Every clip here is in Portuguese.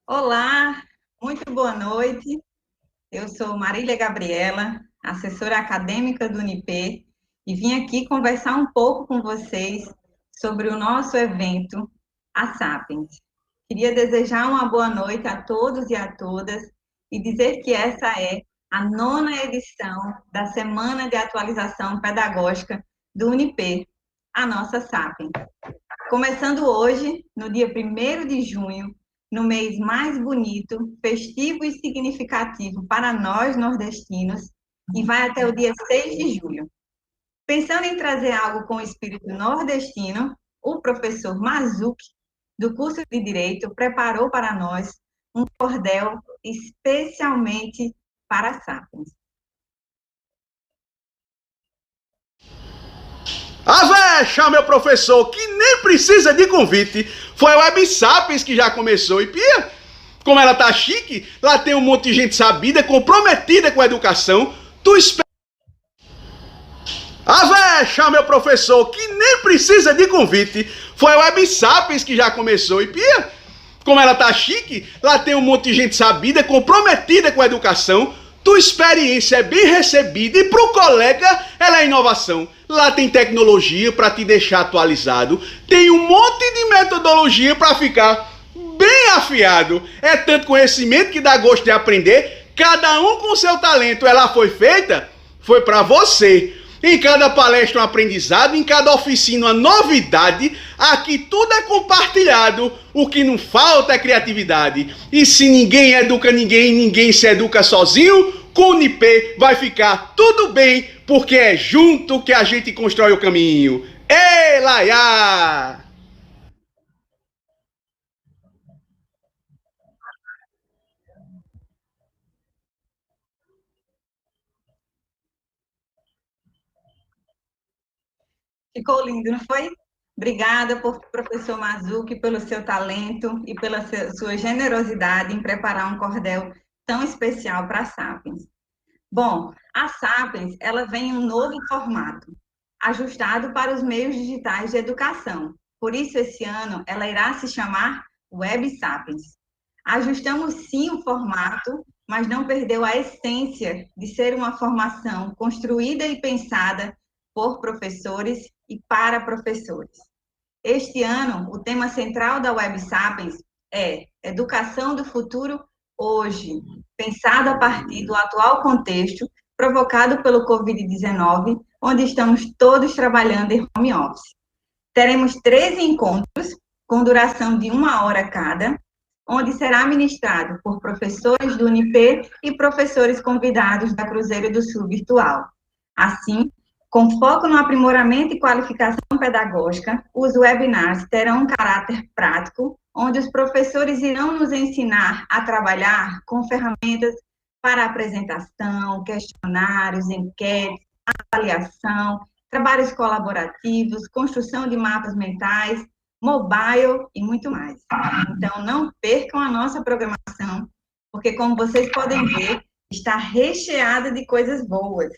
Olá, muito boa noite. Eu sou Marília Gabriela, assessora acadêmica do UNIP, e vim aqui conversar um pouco com vocês sobre o nosso evento, a Sapiens. Queria desejar uma boa noite a todos e a todas e dizer que essa é a 9ª edição da Semana de Atualização Pedagógica do UNIP, a nossa Sapiens. Começando hoje, no dia 1º de junho, no mês mais bonito, festivo e significativo para nós nordestinos, e vai até o dia 6 de julho. Pensando em trazer algo com o espírito nordestino, o professor Mazuki, do curso de Direito, preparou para nós um cordel especialmente para Sapiens. Avexa, meu professor, que nem precisa de convite. Foi a Web Sapiens que já começou. E Pia, como ela tá chique, lá tem um monte de gente sabida, comprometida com a educação. Tu espera. Avexa, meu professor, que nem precisa de convite. Foi a Web Sapiens que já começou. E Pia, como ela tá chique, lá tem um monte de gente sabida, comprometida com a educação. Tua experiência é bem recebida e pro colega ela é inovação. Lá tem tecnologia para te deixar atualizado, tem um monte de metodologia para ficar bem afiado. É tanto conhecimento que dá gosto de aprender, cada um com seu talento. Ela foi feita, foi para você. Em cada palestra um aprendizado, em cada oficina uma novidade. Aqui tudo é compartilhado. O que não falta é criatividade. E se ninguém educa ninguém, ninguém se educa sozinho, com o UNIP vai ficar tudo bem, porque é junto que a gente constrói o caminho. Ei, Laiá! Ficou lindo, não foi? Obrigada, professor Mazuki, pelo seu talento e pela sua generosidade em preparar um cordel tão especial para a Sapiens. Bom, a Sapiens, ela vem em um novo formato, ajustado para os meios digitais de educação. Por isso, esse ano, ela irá se chamar Web Sapiens. Ajustamos sim o formato, mas não perdeu a essência de ser uma formação construída e pensada por professores e para professores. Este ano, o tema central da Web Sapiens é Educação do Futuro Hoje, pensado a partir do atual contexto provocado pelo Covid-19, onde estamos todos trabalhando em home office. Teremos 13 encontros, com duração de 1 hora cada, onde será ministrado por professores do UNIP e professores convidados da Cruzeiro do Sul Virtual. Assim, com foco no aprimoramento e qualificação pedagógica, os webinars terão um caráter prático, onde os professores irão nos ensinar a trabalhar com ferramentas para apresentação, questionários, enquetes, avaliação, trabalhos colaborativos, construção de mapas mentais, mobile e muito mais. Então, não percam a nossa programação, porque, como vocês podem ver, está recheada de coisas boas.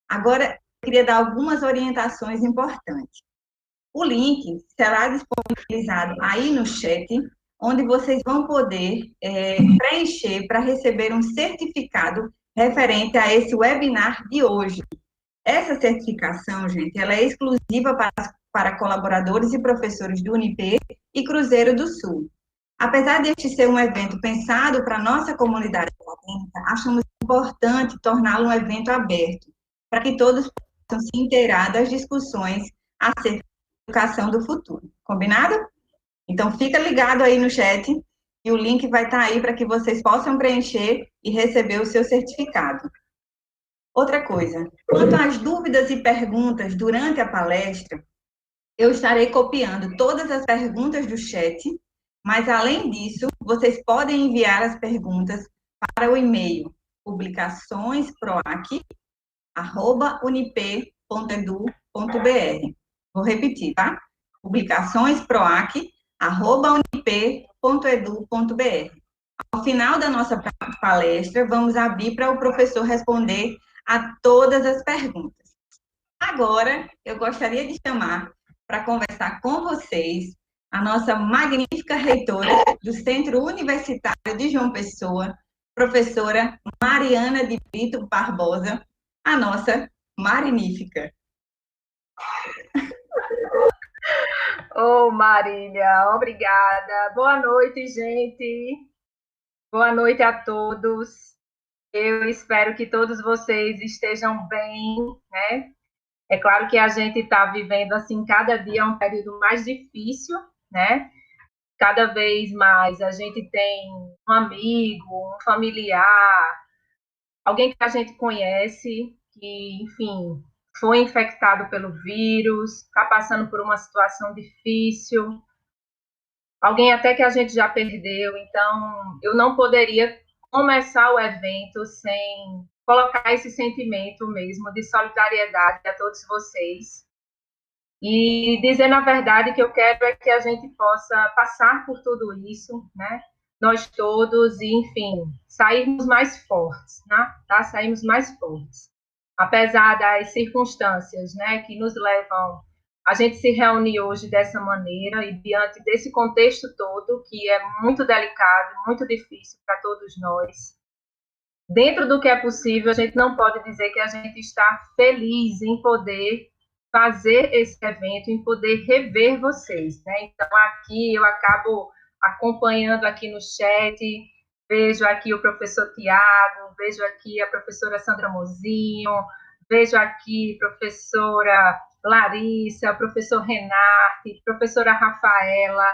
Agora, eu queria dar algumas orientações importantes. O link será disponibilizado aí no chat, onde vocês vão poder preencher para receber um certificado referente a esse webinar de hoje. Essa certificação, gente, ela é exclusiva para colaboradores e professores do UNIP e Cruzeiro do Sul. Apesar deste ser um evento pensado para a nossa comunidade acadêmica, achamos importante torná-lo um evento aberto, para que todos possam se inteirar das discussões acerca da educação do futuro. Combinado? Então, fica ligado aí no chat e o link vai estar aí para que vocês possam preencher e receber o seu certificado. Outra coisa, quanto às dúvidas e perguntas durante a palestra, eu estarei copiando todas as perguntas do chat, mas, além disso, vocês podem enviar as perguntas para o e-mail publicaçõesproac@unip.edu.br. Vou repetir, tá? publicaçõesproac@unip.edu.br. Ao final da nossa palestra, vamos abrir para o professor responder a todas as perguntas. Agora, eu gostaria de chamar para conversar com vocês a nossa magnífica reitora do Centro Universitário de João Pessoa, professora Mariana de Brito Barbosa, a nossa Marinífica. Ô, Marília, obrigada. Boa noite, gente. Boa noite a todos. Eu espero que todos vocês estejam bem, né? É claro que a gente está vivendo, assim, cada dia um período mais difícil, né? Cada vez mais a gente tem um amigo, um familiar, alguém que a gente conhece, que, enfim, foi infectado pelo vírus, está passando por uma situação difícil, alguém até que a gente já perdeu. Então, eu não poderia começar o evento sem colocar esse sentimento mesmo de solidariedade a todos vocês. E dizer, na verdade, que eu quero é que a gente possa passar por tudo isso, né? Nós todos, e, enfim, sairmos mais fortes, né? Tá? Sairmos mais fortes. Apesar das circunstâncias, né, que nos levam a gente se reunir hoje dessa maneira e diante desse contexto todo, que é muito delicado, muito difícil para todos nós. Dentro do que é possível, a gente não pode dizer que a gente está feliz em poder fazer esse evento, em poder rever vocês, né? Então, aqui eu acabo acompanhando aqui no chat, vejo aqui o professor Tiago, vejo aqui a professora Sandra Mozinho, vejo aqui a professora Larissa, professor Renate, professora Rafaela,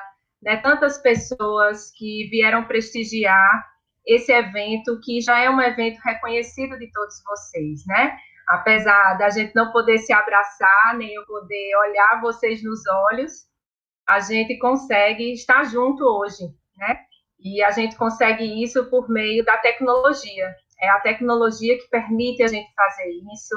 né? Tantas pessoas que vieram prestigiar esse evento, que já é um evento reconhecido de todos vocês, né? Apesar da gente não poder se abraçar, nem eu poder olhar vocês nos olhos, a gente consegue estar junto hoje, né? E a gente consegue isso por meio da tecnologia. É a tecnologia que permite a gente fazer isso,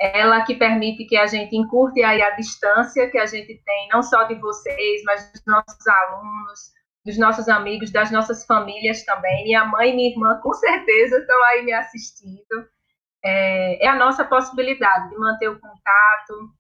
é ela que permite que a gente encurte aí a distância que a gente tem, não só de vocês, mas dos nossos alunos, dos nossos amigos, das nossas famílias também. Minha mãe e minha irmã, com certeza, estão aí me assistindo. É a nossa possibilidade de manter o contato.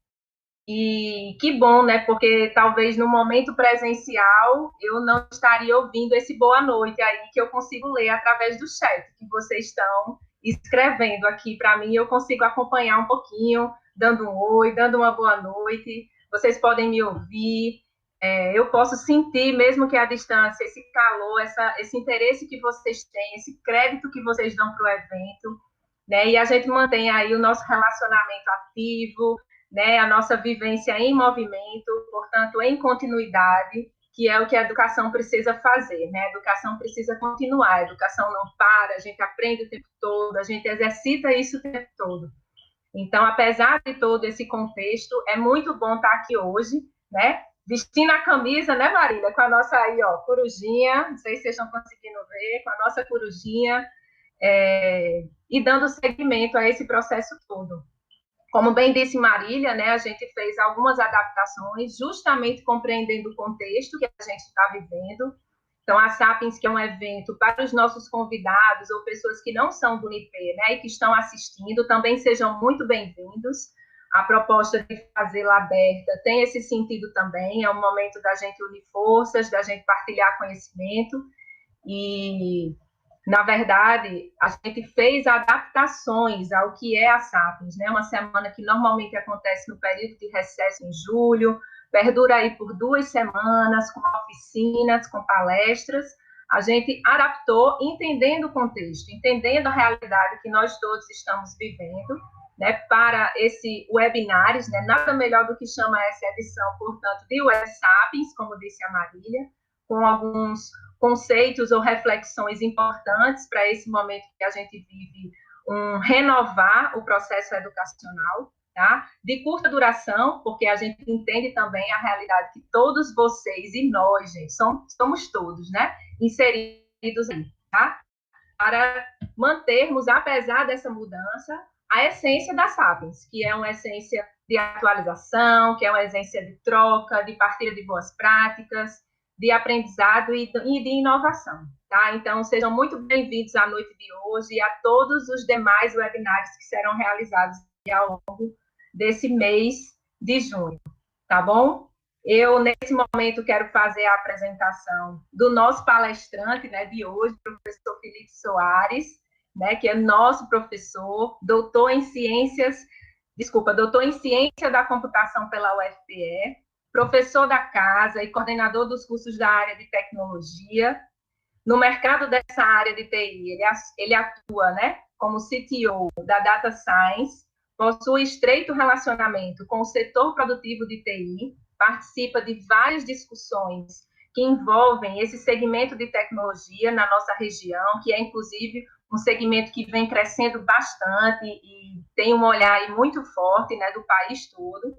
E que bom, né? Porque talvez no momento presencial eu não estaria ouvindo esse boa noite aí que eu consigo ler através do chat que vocês estão escrevendo aqui para mim. Eu consigo acompanhar um pouquinho, dando um oi, dando uma boa noite. Vocês podem me ouvir. Eu posso sentir, mesmo que à distância, esse calor, esse interesse que vocês têm, esse crédito que vocês dão para o evento, né? E a gente mantém aí o nosso relacionamento ativo, né? A nossa vivência em movimento, portanto, em continuidade, que é o que a educação precisa fazer, né? A educação precisa continuar, a educação não para, a gente aprende o tempo todo, a gente exercita isso o tempo todo. Então, apesar de todo esse contexto, é muito bom estar aqui hoje, né? Vestindo a camisa, né, Marília? Com a nossa aí, ó, corujinha, não sei se vocês estão conseguindo ver, com a nossa corujinha, e dando seguimento a esse processo todo. Como bem disse Marília, né, a gente fez algumas adaptações, justamente compreendendo o contexto que a gente está vivendo. Então, a Sapiens, que é um evento para os nossos convidados ou pessoas que não são do UNIP, né, e que estão assistindo, também sejam muito bem-vindos. A proposta de fazê-la aberta tem esse sentido também, é um momento da gente unir forças, da gente partilhar conhecimento e, na verdade, a gente fez adaptações ao que é a Sapiens, né? Uma semana que normalmente acontece no período de recesso em julho, perdura aí por 2 semanas, com oficinas, com palestras. A gente adaptou, entendendo o contexto, entendendo a realidade que nós todos estamos vivendo, né, para esse webinários, né? Nada melhor do que chamar essa edição, portanto, de Web Sapiens, como disse a Marília, com alguns conceitos ou reflexões importantes para esse momento que a gente vive, renovar o processo educacional, tá? De curta duração, porque a gente entende também a realidade que todos vocês e nós, gente, somos todos, né? Inseridos aí, tá? Para mantermos, apesar dessa mudança, a essência da Sapiens, que é uma essência de atualização, que é uma essência de troca, de partilha de boas práticas, de aprendizado e de inovação, tá? Então, sejam muito bem-vindos à noite de hoje e a todos os demais webinários que serão realizados ao longo desse mês de junho, tá bom? Eu, nesse momento, quero fazer a apresentação do nosso palestrante, né, de hoje, o professor Felipe Soares, né, que é nosso professor, doutor em ciência da computação pela UFPE, professor da casa e coordenador dos cursos da área de tecnologia. No mercado dessa área de TI, ele atua, né, como CTO da Data Science, possui estreito relacionamento com o setor produtivo de TI, participa de várias discussões que envolvem esse segmento de tecnologia na nossa região, que é, inclusive, um segmento que vem crescendo bastante e tem um olhar muito forte, né, do país todo.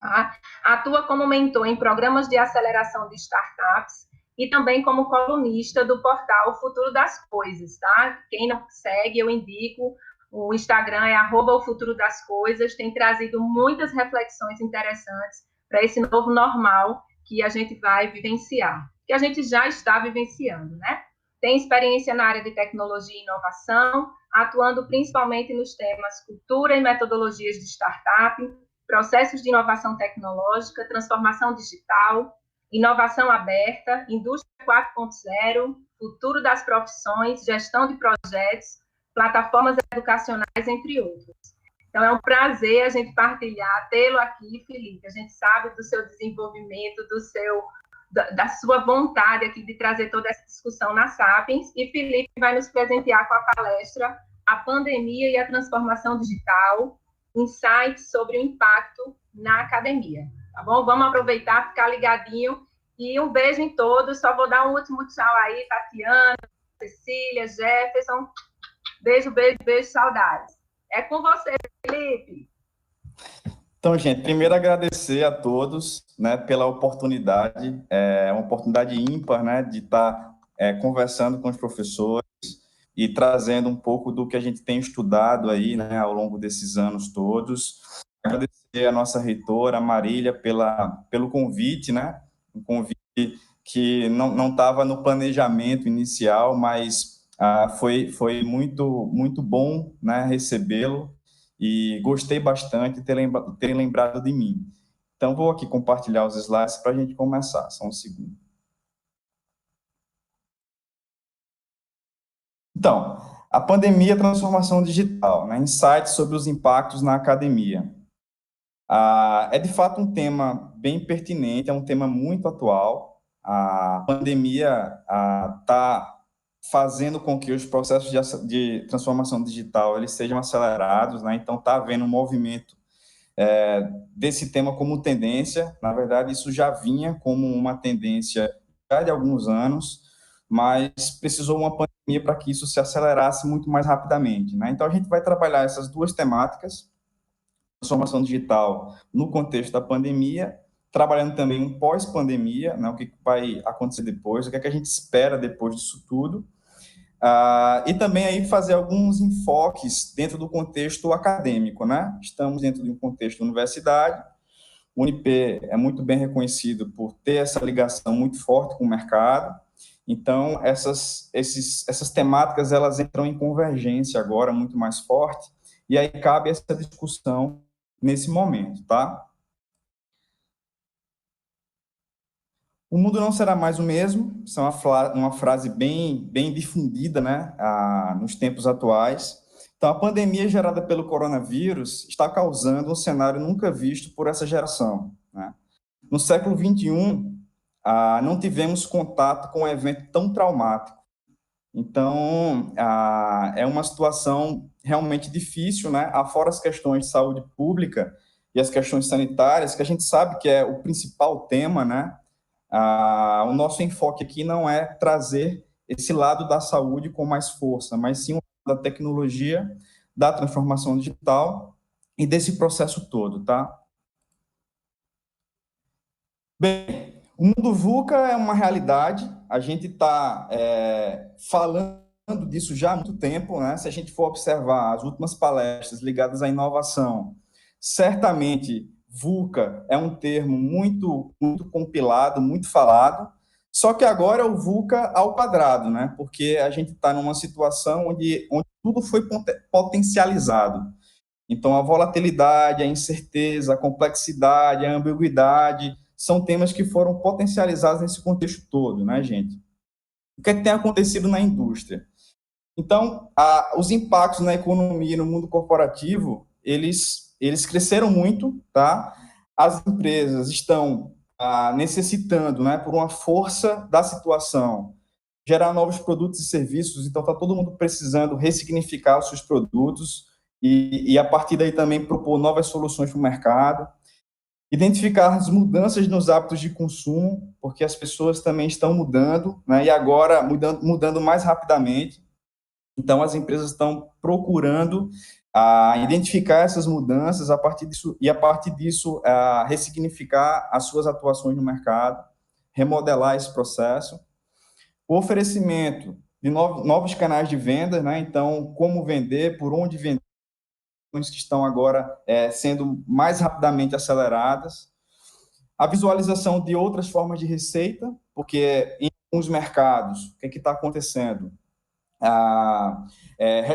Tá? Atua como mentor em programas de aceleração de startups e também como colunista do portal O Futuro das Coisas. Tá? Quem não segue, eu indico. O Instagram é @ofuturo-das-coisas, tem trazido muitas reflexões interessantes para esse novo normal que a gente vai vivenciar, que a gente já está vivenciando, né? Tem experiência na área de tecnologia e inovação, atuando principalmente nos temas cultura e metodologias de startup, processos de inovação tecnológica, transformação digital, inovação aberta, indústria 4.0, futuro das profissões, gestão de projetos, plataformas educacionais, entre outros. Então, é um prazer a gente partilhar, tê-lo aqui, Felipe. A gente sabe do seu desenvolvimento, da sua vontade aqui de trazer toda essa discussão na Sapiens, e Felipe vai nos presentear com a palestra A Pandemia e a Transformação Digital, insights sobre o impacto na academia. Tá bom? Vamos aproveitar, ficar ligadinho, e um beijo em todos. Só vou dar um último tchau aí, Tatiana, Cecília, Jefferson. Beijo, beijo, beijo, saudades. É com você, Felipe. Então, gente, primeiro agradecer a todos, né, pela oportunidade, uma oportunidade ímpar, né, de estar conversando com os professores e trazendo um pouco do que a gente tem estudado aí, né, ao longo desses anos todos. Agradecer a nossa reitora, Marília, pelo convite, né, um convite que não estava no planejamento inicial, mas foi muito bom, né, recebê-lo, e gostei bastante de terem lembrado de mim. Então, vou aqui compartilhar os slides para a gente começar, só um segundo. Então, a pandemia e a transformação digital, né, insights sobre os impactos na academia. É, de fato, um tema bem pertinente, é um tema muito atual. A pandemia está fazendo com que os processos de transformação digital eles sejam acelerados, né? Então, está havendo um movimento desse tema como tendência. Na verdade, isso já vinha como uma tendência já de alguns anos, mas precisou uma pandemia para que isso se acelerasse muito mais rapidamente, né? Então, a gente vai trabalhar essas duas temáticas, transformação digital no contexto da pandemia, trabalhando também um pós-pandemia, né, o que vai acontecer depois, o que é que a gente espera depois disso tudo, e também aí fazer alguns enfoques dentro do contexto acadêmico, né? Estamos dentro de um contexto de universidade, o UNIP é muito bem reconhecido por ter essa ligação muito forte com o mercado, então essas temáticas elas entram em convergência agora muito mais forte, e aí cabe essa discussão nesse momento, tá? O mundo não será mais o mesmo, isso é uma frase bem difundida, né, nos tempos atuais. Então, a pandemia gerada pelo coronavírus está causando um cenário nunca visto por essa geração, né? No século XXI, não tivemos contato com um evento tão traumático. Então, é uma situação realmente difícil, né? Afora as questões de saúde pública e as questões sanitárias, que a gente sabe que é o principal tema, né? O nosso enfoque aqui não é trazer esse lado da saúde com mais força, mas sim o lado da tecnologia, da transformação digital e desse processo todo, tá? Bem, o mundo VUCA é uma realidade, a gente está falando disso já há muito tempo, né? Se a gente for observar as últimas palestras ligadas à inovação, certamente VUCA é um termo muito compilado, muito falado, só que agora é o VUCA ao quadrado, né? Porque a gente está numa situação onde tudo foi potencializado. Então, a volatilidade, a incerteza, a complexidade, a ambiguidade são temas que foram potencializados nesse contexto todo, né, gente? O que é que tem acontecido na indústria? Então, os impactos na economia e no mundo corporativo, eles cresceram muito, tá? As empresas estão necessitando, né, por uma força da situação, gerar novos produtos e serviços, então está todo mundo precisando ressignificar os seus produtos e a partir daí também propor novas soluções para o mercado, identificar as mudanças nos hábitos de consumo, porque as pessoas também estão mudando, né, e agora mudando mais rapidamente. Então, as empresas estão procurando identificar essas mudanças a partir disso ressignificar as suas atuações no mercado, remodelar esse processo. O oferecimento de novos canais de venda, né? Então, como vender, por onde vender, que estão agora sendo mais rapidamente aceleradas. A visualização de outras formas de receita, porque em alguns mercados, o que está acontecendo?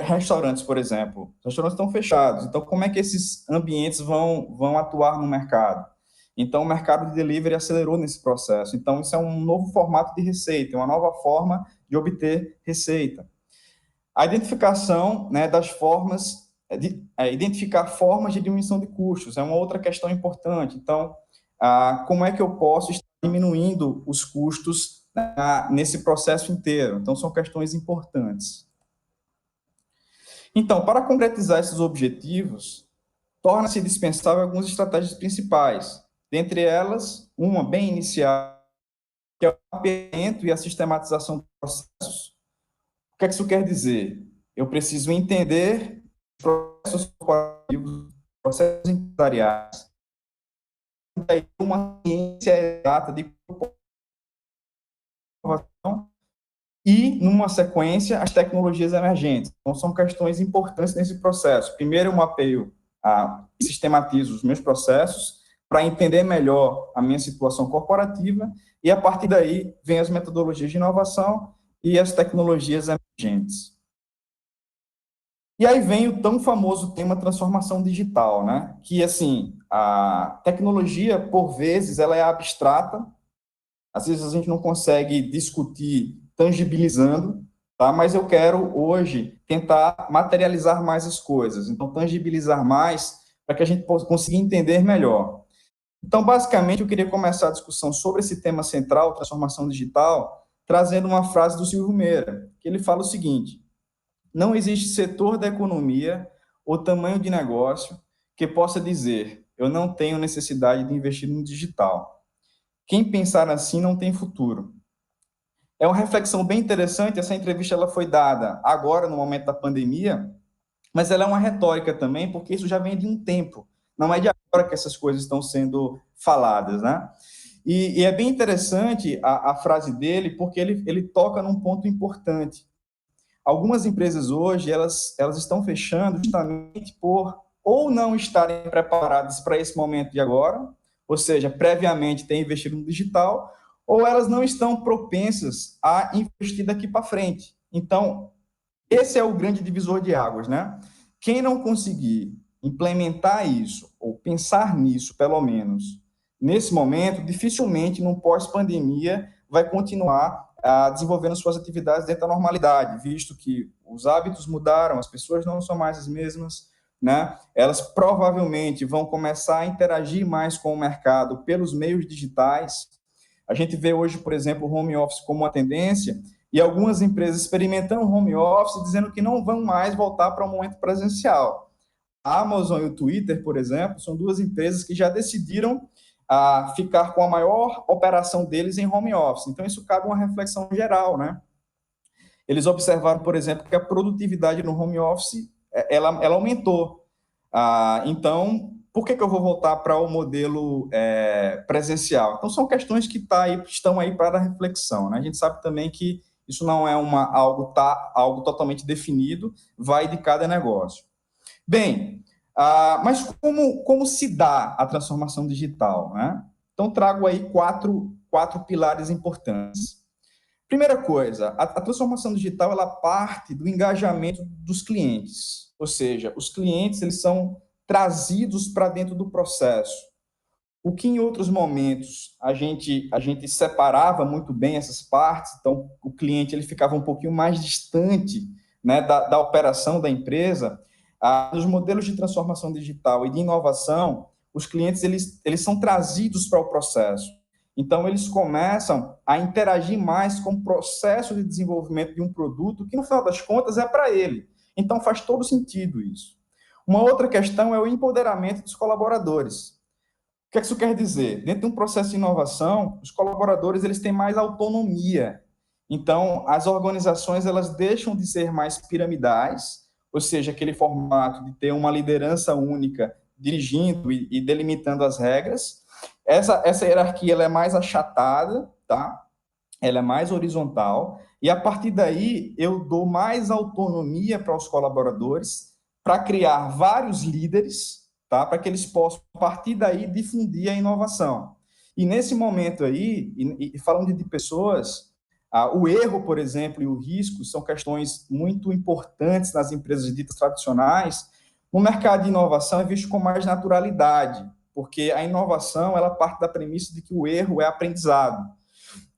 Restaurantes, por exemplo, os restaurantes estão fechados, então como é que esses ambientes vão atuar no mercado? Então, o mercado de delivery acelerou nesse processo. Então, isso é um novo formato de receita, uma nova forma de obter receita. A identificação, né, das formas, identificar formas de diminuição de custos, é uma outra questão importante. Então, como é que eu posso estar diminuindo os custos nesse processo inteiro? Então, são questões importantes. Então, para concretizar esses objetivos, torna-se dispensável algumas estratégias principais. Dentre elas, uma bem inicial, que é o mapeamento e a sistematização dos processos. O que é que isso quer dizer? Eu preciso entender os processos corporativos, processos empresariais, uma ciência exata de inovação e, numa sequência, as tecnologias emergentes. Então, são questões importantes nesse processo. Primeiro, eu mapeio, sistematizo os meus processos para entender melhor a minha situação corporativa e, a partir daí, vem as metodologias de inovação e as tecnologias emergentes. E aí vem o tão famoso tema transformação digital, né? Que, assim, a tecnologia, por vezes, ela é abstrata, às vezes a gente não consegue discutir tangibilizando, tá? Mas eu quero, hoje, tentar materializar mais as coisas, então, tangibilizar mais para que a gente possa conseguir entender melhor. Então, basicamente, eu queria começar a discussão sobre esse tema central, transformação digital, trazendo uma frase do Silvio Meira, que ele fala o seguinte: não existe setor da economia ou tamanho de negócio que possa dizer, eu não tenho necessidade de investir no digital. Quem pensar assim não tem futuro. É uma reflexão bem interessante, essa entrevista ela foi dada agora, no momento da pandemia, mas ela é uma retórica também, porque isso já vem de um tempo, não é de agora que essas coisas estão sendo faladas, né? E é bem interessante a frase dele, porque ele toca num ponto importante. Algumas empresas hoje, elas estão fechando justamente por ou não estarem preparadas para esse momento de agora, ou seja, previamente ter investido no digital, ou elas não estão propensas a investir daqui para frente. Então, esse é o grande divisor de águas, né? Quem não conseguir implementar isso, ou pensar nisso, pelo menos, nesse momento, dificilmente, num pós-pandemia, vai continuar desenvolvendo suas atividades dentro da normalidade, visto que os hábitos mudaram, as pessoas não são mais as mesmas, né? Elas provavelmente vão começar a interagir mais com o mercado pelos meios digitais. A gente vê hoje, por exemplo, o home office como uma tendência, e algumas empresas experimentando home office, dizendo que não vão mais voltar para o momento presencial. A Amazon e o Twitter, por exemplo, são duas empresas que já decidiram ficar com a maior operação deles em home office. Então, isso cabe uma reflexão geral, né? Eles observaram, por exemplo, que a produtividade no home office, ela aumentou. Então, por que eu vou voltar para o modelo presencial? Então, são questões que estão aí para a reflexão, né? A gente sabe também que isso não é algo totalmente definido, vai de cada negócio. Bem, mas como se dá a transformação digital, né? Então, trago aí quatro pilares importantes. Primeira coisa, a transformação digital, ela parte do engajamento dos clientes, ou seja, os clientes, eles são trazidos para dentro do processo. O que em outros momentos a gente separava muito bem essas partes, então o cliente ele ficava um pouquinho mais distante, né, da operação da empresa. Nos modelos de transformação digital e de inovação, os clientes eles são trazidos para o processo. Então, eles começam a interagir mais com o processo de desenvolvimento de um produto que, no final das contas, é para ele. Então, faz todo sentido isso. Uma outra questão é o empoderamento dos colaboradores. O que isso quer dizer? Dentro de um processo de inovação, os colaboradores eles têm mais autonomia. Então, as organizações elas deixam de ser mais piramidais, ou seja, aquele formato de ter uma liderança única dirigindo e delimitando as regras. Essa hierarquia ela é mais achatada, tá? Ela é mais horizontal, e a partir daí eu dou mais autonomia para os colaboradores para criar vários líderes, tá? Para que eles possam, a partir daí, difundir a inovação. E nesse momento aí, e falando de pessoas, o erro, por exemplo, e o risco são questões muito importantes nas empresas ditas tradicionais. No mercado de inovação é visto com mais naturalidade, porque a inovação ela parte da premissa de que o erro é aprendizado,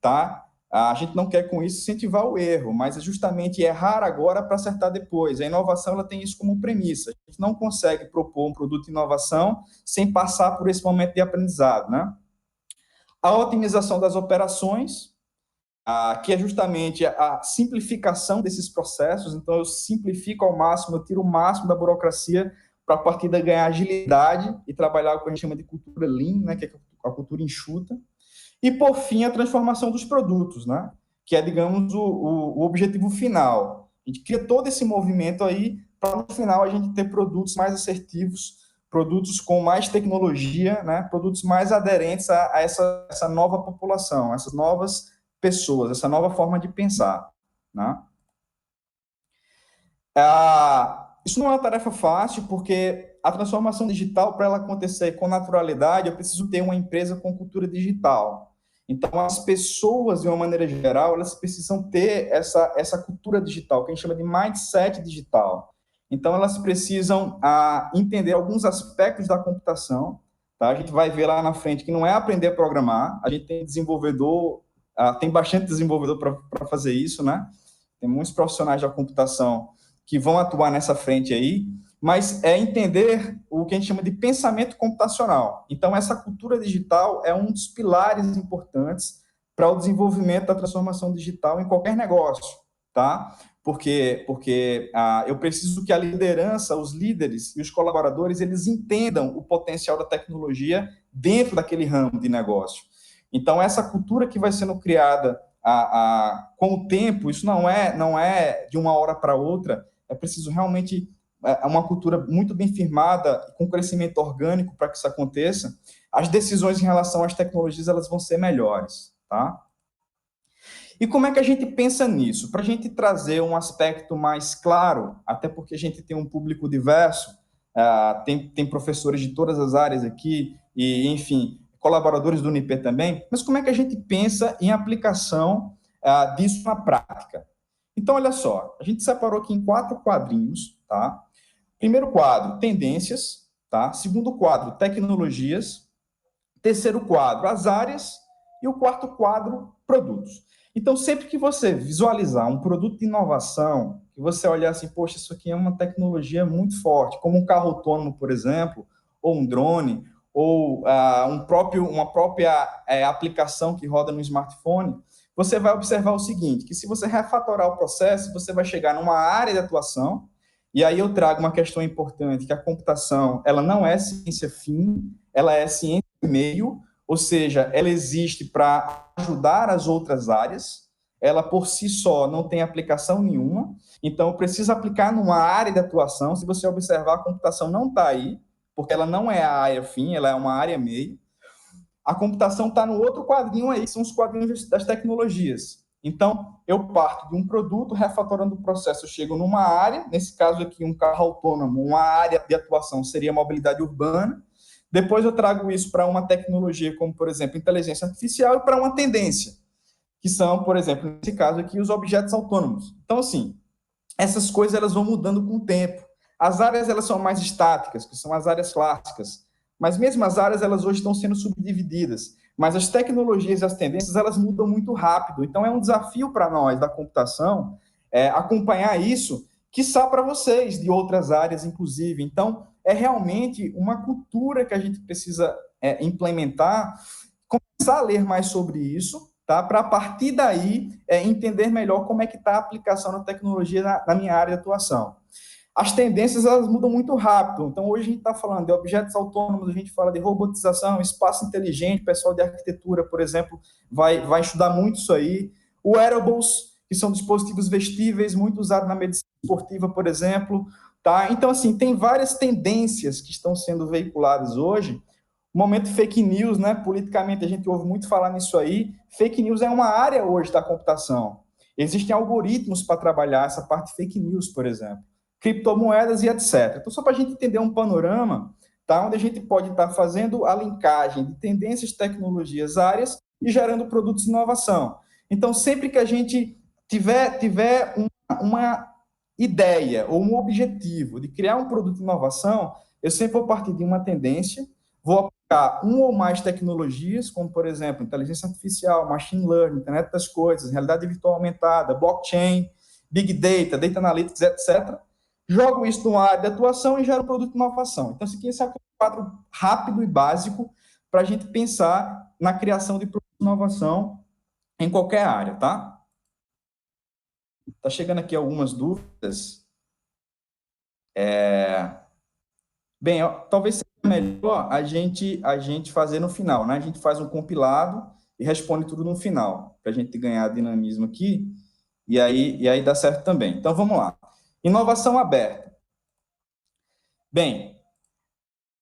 tá? A gente não quer com isso incentivar o erro, mas é justamente errar agora para acertar depois. A inovação ela tem isso como premissa. A gente não consegue propor um produto de inovação sem passar por esse momento de aprendizado, né? A otimização das operações, que é justamente a simplificação desses processos. Então, eu simplifico ao máximo, eu tiro o máximo da burocracia para, a partir daí, ganhar agilidade e trabalhar o que a gente chama de cultura lean, né, que é a cultura enxuta. E, por fim, a transformação dos produtos, né, que é, digamos, o objetivo final. A gente cria todo esse movimento aí para, no final, a gente ter produtos mais assertivos, produtos com mais tecnologia, né, produtos mais aderentes a essa nova população, essas novas pessoas, essa nova forma de pensar, né? Isso não é uma tarefa fácil, porque a transformação digital, para ela acontecer com naturalidade, eu preciso ter uma empresa com cultura digital. Então, as pessoas, de uma maneira geral, elas precisam ter essa cultura digital, que a gente chama de mindset digital. Então, elas precisam entender alguns aspectos da computação, tá? A gente vai ver lá na frente que não é aprender a programar, a gente tem desenvolvedor, tem bastante desenvolvedor para fazer isso, né? Tem muitos profissionais da computação que vão atuar nessa frente aí, mas é entender o que a gente chama de pensamento computacional. Então, essa cultura digital é um dos pilares importantes para o desenvolvimento da transformação digital em qualquer negócio, tá? Porque eu preciso que a liderança, os líderes e os colaboradores, eles entendam o potencial da tecnologia dentro daquele ramo de negócio. Então, essa cultura que vai sendo criada com o tempo, isso não é de uma hora para outra, é preciso realmente uma cultura muito bem firmada, com crescimento orgânico para que isso aconteça. As decisões em relação às tecnologias elas vão ser melhores, tá? E como é que a gente pensa nisso? Para a gente trazer um aspecto mais claro, até porque a gente tem um público diverso, tem professores de todas as áreas aqui, e, enfim, colaboradores do UNIP também, mas como é que a gente pensa em aplicação disso na prática? Então, olha só, a gente separou aqui em 4 quadrinhos, tá? Primeiro quadro, tendências, tá? Segundo quadro, tecnologias. Terceiro quadro, as áreas. E o quarto quadro, produtos. Então, sempre que você visualizar um produto de inovação, que você olhar assim, poxa, isso aqui é uma tecnologia muito forte, como um carro autônomo, por exemplo, ou um drone, ou uma própria aplicação que roda no smartphone, você vai observar o seguinte, que se você refatorar o processo, você vai chegar numa área de atuação, e aí eu trago uma questão importante, que a computação, ela não é ciência fim, ela é ciência meio, ou seja, ela existe para ajudar as outras áreas, ela por si só não tem aplicação nenhuma, então eu preciso aplicar numa área de atuação. Se você observar, a computação não está aí, porque ela não é a área fim, ela é uma área meio. A computação está no outro quadrinho aí, que são os quadrinhos das tecnologias. Então, eu parto de um produto, refatorando o processo, eu chego numa área, nesse caso aqui, um carro autônomo, uma área de atuação seria a mobilidade urbana. Depois eu trago isso para uma tecnologia como, por exemplo, inteligência artificial, e para uma tendência, que são, por exemplo, nesse caso aqui, os objetos autônomos. Então, assim, essas coisas elas vão mudando com o tempo. As áreas elas são mais estáticas, que são as áreas clássicas, mas mesmo as áreas, elas hoje estão sendo subdivididas. Mas as tecnologias e as tendências, elas mudam muito rápido. Então, é um desafio para nós, da computação, acompanhar isso, quiçá para vocês, de outras áreas, inclusive. Então, é realmente uma cultura que a gente precisa implementar, começar a ler mais sobre isso, tá? Para, a partir daí, entender melhor como é que está a aplicação da tecnologia na minha área de atuação. As tendências, elas mudam muito rápido. Então, hoje a gente está falando de objetos autônomos, a gente fala de robotização, espaço inteligente, pessoal de arquitetura, por exemplo, vai estudar muito isso aí. Wearables, que são dispositivos vestíveis, muito usados na medicina esportiva, por exemplo. Tá? Então, assim, tem várias tendências que estão sendo veiculadas hoje. O momento fake news, né? Politicamente, a gente ouve muito falar nisso aí. Fake news é uma área hoje da computação. Existem algoritmos para trabalhar essa parte fake news, por exemplo. Criptomoedas e etc. Então, só para a gente entender um panorama, tá? Onde a gente pode estar fazendo a linkagem de tendências, tecnologias, áreas e gerando produtos de inovação. Então, sempre que a gente tiver uma ideia ou um objetivo de criar um produto de inovação, eu sempre vou partir de uma tendência, vou aplicar uma ou mais tecnologias, como, por exemplo, inteligência artificial, machine learning, internet das coisas, realidade virtual aumentada, blockchain, big data, data analytics, etc., jogo isso numa área de atuação e gero um produto de inovação. Então, esse é um quadro rápido e básico para a gente pensar na criação de produto de inovação em qualquer área, tá? Tá chegando aqui algumas dúvidas. Bem, talvez seja melhor a gente fazer no final, né? A gente faz um compilado e responde tudo no final, para a gente ganhar dinamismo aqui, e aí dá certo também. Então, vamos lá. Inovação aberta. Bem,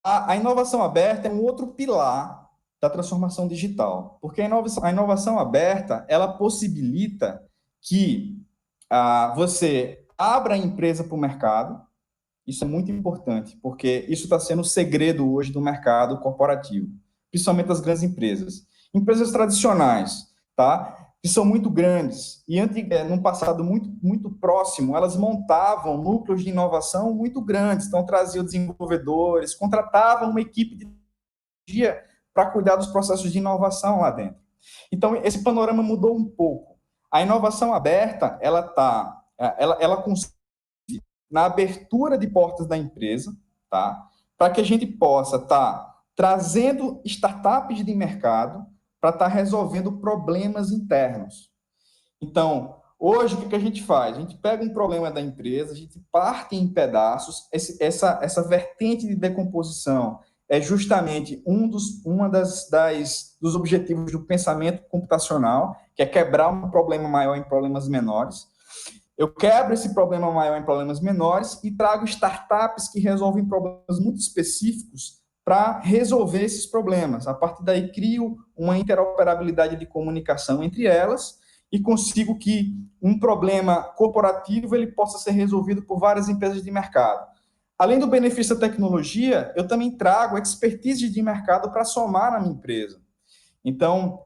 a inovação aberta é um outro pilar da transformação digital, porque a inovação aberta, ela possibilita que você abra a empresa para o mercado. Isso é muito importante, porque isso está sendo o segredo hoje do mercado corporativo, principalmente das grandes empresas. Empresas tradicionais, tá? Que são muito grandes, e num passado muito próximo, elas montavam núcleos de inovação muito grandes, então traziam desenvolvedores, contratavam uma equipe de dia para cuidar dos processos de inovação lá dentro. Então, esse panorama mudou um pouco. A inovação aberta, ela consiste na abertura de portas da empresa, tá? Para que a gente possa estar trazendo startups de mercado para estar resolvendo problemas internos. Então, hoje, o que a gente faz? A gente pega um problema da empresa, a gente parte em pedaços, essa vertente de decomposição é justamente dos objetivos do pensamento computacional, que é quebrar um problema maior em problemas menores. Eu quebro esse problema maior em problemas menores e trago startups que resolvem problemas muito específicos para resolver esses problemas. A partir daí, crio uma interoperabilidade de comunicação entre elas e consigo que um problema corporativo ele possa ser resolvido por várias empresas de mercado. Além do benefício da tecnologia, eu também trago expertise de mercado para somar na minha empresa. Então,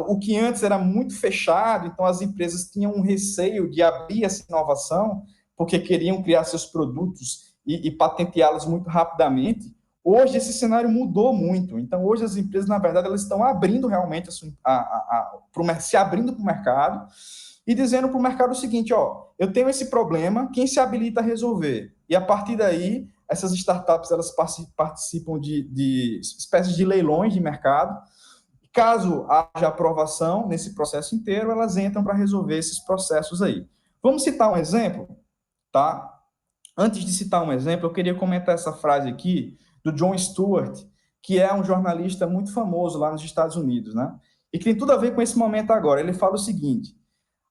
o que antes era muito fechado, então as empresas tinham um receio de abrir essa inovação, porque queriam criar seus produtos e patenteá-los muito rapidamente. Hoje, esse cenário mudou muito. Então, hoje, as empresas, na verdade, elas estão abrindo realmente, se abrindo para o mercado e dizendo para o mercado o seguinte, eu tenho esse problema, quem se habilita a resolver? E, a partir daí, essas startups, elas participam de espécies de leilões de mercado. Caso haja aprovação nesse processo inteiro, elas entram para resolver esses processos aí. Vamos citar um exemplo, tá? Antes de citar um exemplo, eu queria comentar essa frase aqui do Jon Stewart, que é um jornalista muito famoso lá nos Estados Unidos, né? E que tem tudo a ver com esse momento agora. Ele fala o seguinte: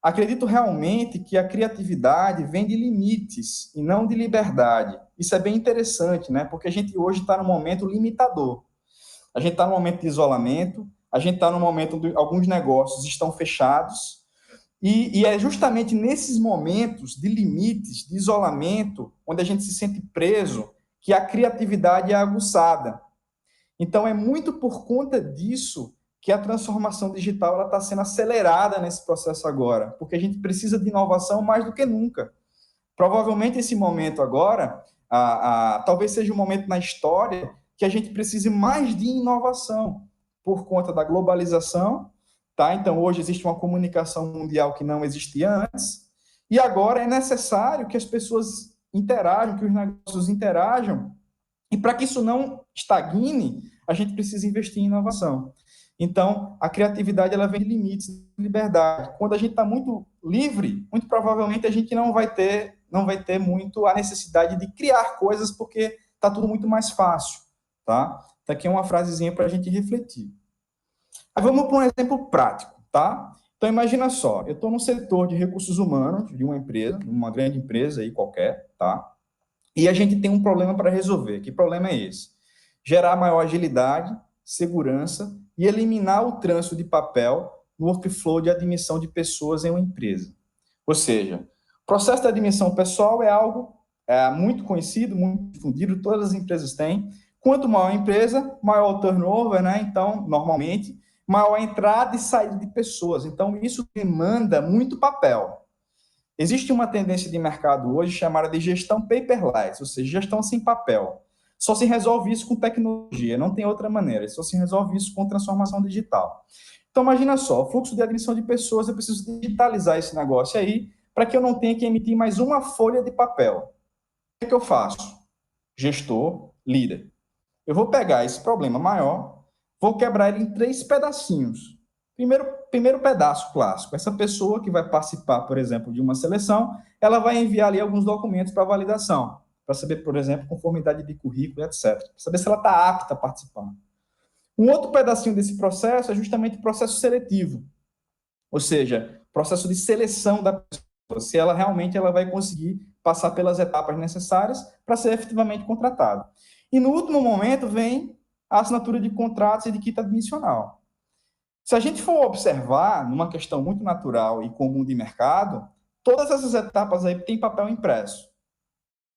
acredito realmente que a criatividade vem de limites e não de liberdade. Isso é bem interessante, né? Porque a gente hoje está num momento limitador. A gente está num momento de isolamento, a gente está num momento onde alguns negócios estão fechados, e é justamente nesses momentos de limites, de isolamento, onde a gente se sente preso, que a criatividade é aguçada. Então, é muito por conta disso que a transformação digital está sendo acelerada nesse processo agora, porque a gente precisa de inovação mais do que nunca. Provavelmente, esse momento agora, talvez seja um momento na história que a gente precise mais de inovação por conta da globalização, tá? Então, hoje existe uma comunicação mundial que não existia antes, e agora é necessário que as pessoas interajam, que os negócios interajam, e para que isso não estagne, a gente precisa investir em inovação. Então, a criatividade ela vem de limites, de liberdade. Quando a gente está muito livre, muito provavelmente a gente não vai ter muito a necessidade de criar coisas, porque está tudo muito mais fácil, tá? Tá aqui uma frasezinha para a gente refletir. Aí vamos para um exemplo prático, tá? Então, imagina só, eu estou no setor de recursos humanos de uma empresa, uma grande empresa aí qualquer, tá? E a gente tem um problema para resolver. Que problema é esse? Gerar maior agilidade, segurança e eliminar o trânsito de papel no workflow de admissão de pessoas em uma empresa. Ou seja, o processo de admissão pessoal é algo muito conhecido, muito difundido, todas as empresas têm. Quanto maior a empresa, maior o turnover, né? Então, normalmente, maior a entrada e saída de pessoas. Então, isso demanda muito papel. Existe uma tendência de mercado hoje chamada de gestão paperless, ou seja, gestão sem papel. Só se resolve isso com tecnologia, não tem outra maneira. Só se resolve isso com transformação digital. Então, imagina só, o fluxo de admissão de pessoas, eu preciso digitalizar esse negócio aí para que eu não tenha que emitir mais uma folha de papel. O que eu faço? Gestor, líder. Eu vou pegar esse problema maior, vou quebrar ele em 3 pedacinhos. Primeiro pedaço clássico, essa pessoa que vai participar, por exemplo, de uma seleção, ela vai enviar ali alguns documentos para validação, para saber, por exemplo, conformidade de currículo, etc. Para saber se ela está apta a participar. Um outro pedacinho desse processo é justamente o processo seletivo, ou seja, processo de seleção da pessoa, se ela realmente vai conseguir passar pelas etapas necessárias para ser efetivamente contratada. E no último momento vem a assinatura de contratos e de quita admissional. Se a gente for observar, numa questão muito natural e comum de mercado, todas essas etapas aí têm papel impresso.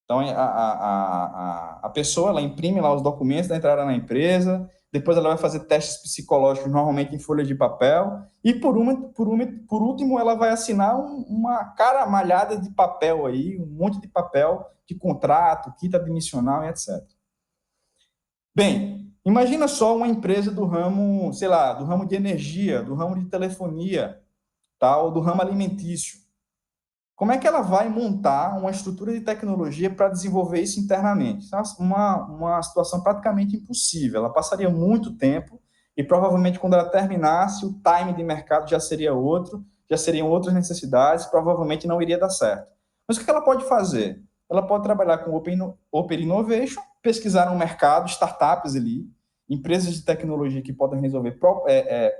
Então, a pessoa ela imprime lá os documentos da entrada na empresa, depois ela vai fazer testes psicológicos, normalmente em folhas de papel, e por último ela vai assinar uma caramalhada de papel aí, um monte de papel de contrato, quita admissional e etc. Bem, imagina só uma empresa do ramo, sei lá, do ramo de energia, do ramo de telefonia, tá? Ou do ramo alimentício. Como é que ela vai montar uma estrutura de tecnologia para desenvolver isso internamente? Isso é uma situação praticamente impossível. Ela passaria muito tempo e provavelmente quando ela terminasse, o time de mercado já seria outro, já seriam outras necessidades, provavelmente não iria dar certo. Mas o que ela pode fazer? Ela pode trabalhar com Open Innovation, pesquisar um mercado, startups ali, empresas de tecnologia que podem resolver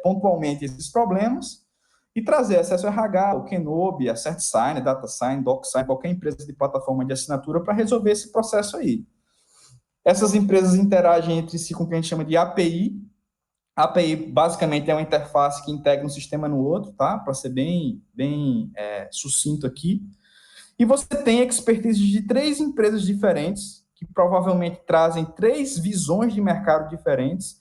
pontualmente esses problemas e trazer acesso a RH, o Kenobi, a CertSign, DataSign, DocSign, qualquer empresa de plataforma de assinatura para resolver esse processo aí. Essas empresas interagem entre si com o que a gente chama de API. A API, basicamente, é uma interface que integra um sistema no outro, tá? Para ser bem sucinto aqui. E você tem expertise de 3 empresas diferentes, que provavelmente trazem 3 visões de mercado diferentes,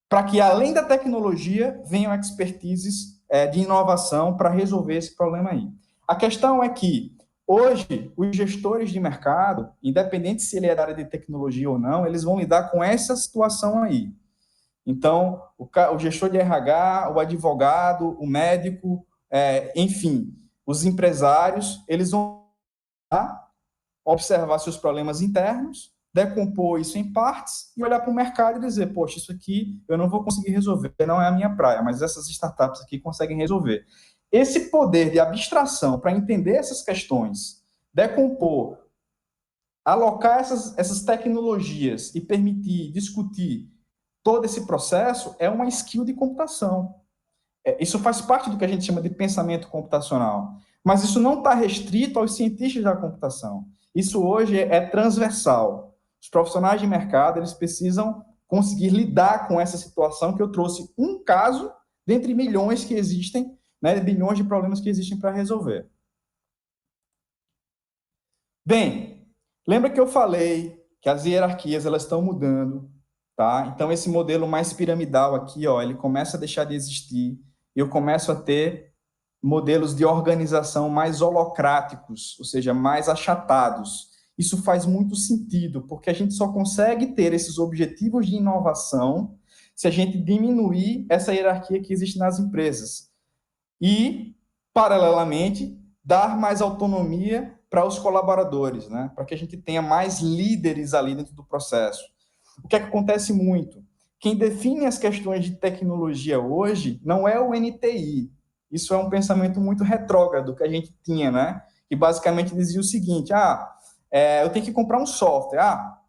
para que, além da tecnologia, venham expertises de inovação para resolver esse problema aí. A questão é que, hoje, os gestores de mercado, independente se ele é da área de tecnologia ou não, eles vão lidar com essa situação aí. Então, o gestor de RH, o advogado, o médico, enfim, os empresários, eles vão observar seus problemas internos, decompor isso em partes e olhar para o mercado e dizer, poxa, isso aqui eu não vou conseguir resolver, não é a minha praia, mas essas startups aqui conseguem resolver. Esse poder de abstração para entender essas questões, decompor, alocar essas tecnologias e permitir discutir todo esse processo é uma skill de computação. Isso faz parte do que a gente chama de pensamento computacional. Mas isso não está restrito aos cientistas da computação. Isso hoje é transversal. Os profissionais de mercado, eles precisam conseguir lidar com essa situação que eu trouxe um caso dentre milhões que existem, né, bilhões de problemas que existem para resolver. Bem, lembra que eu falei que as hierarquias elas estão mudando, tá? Então, esse modelo mais piramidal aqui, ó, ele começa a deixar de existir, e eu começo a ter modelos de organização mais holocráticos, ou seja, mais achatados. isso faz muito sentido, porque a gente só consegue ter esses objetivos de inovação se a gente diminuir essa hierarquia que existe nas empresas. E, paralelamente, dar mais autonomia para os colaboradores, né? Para que a gente tenha mais líderes ali dentro do processo. O que é que acontece muito? Quem define as questões de tecnologia hoje não é o NTI. Isso é um pensamento muito retrógrado que a gente tinha, né? Que basicamente dizia o seguinte: eu tenho que comprar um software.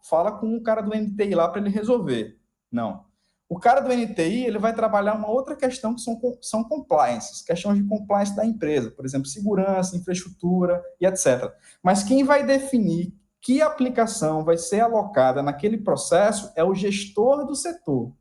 Fala com o cara do NTI lá para ele resolver. Não. O cara do NTI ele vai trabalhar uma outra questão que são compliances, questões de compliance da empresa, por exemplo, segurança, infraestrutura e etc. Mas quem vai definir que aplicação vai ser alocada naquele processo é o gestor do setor.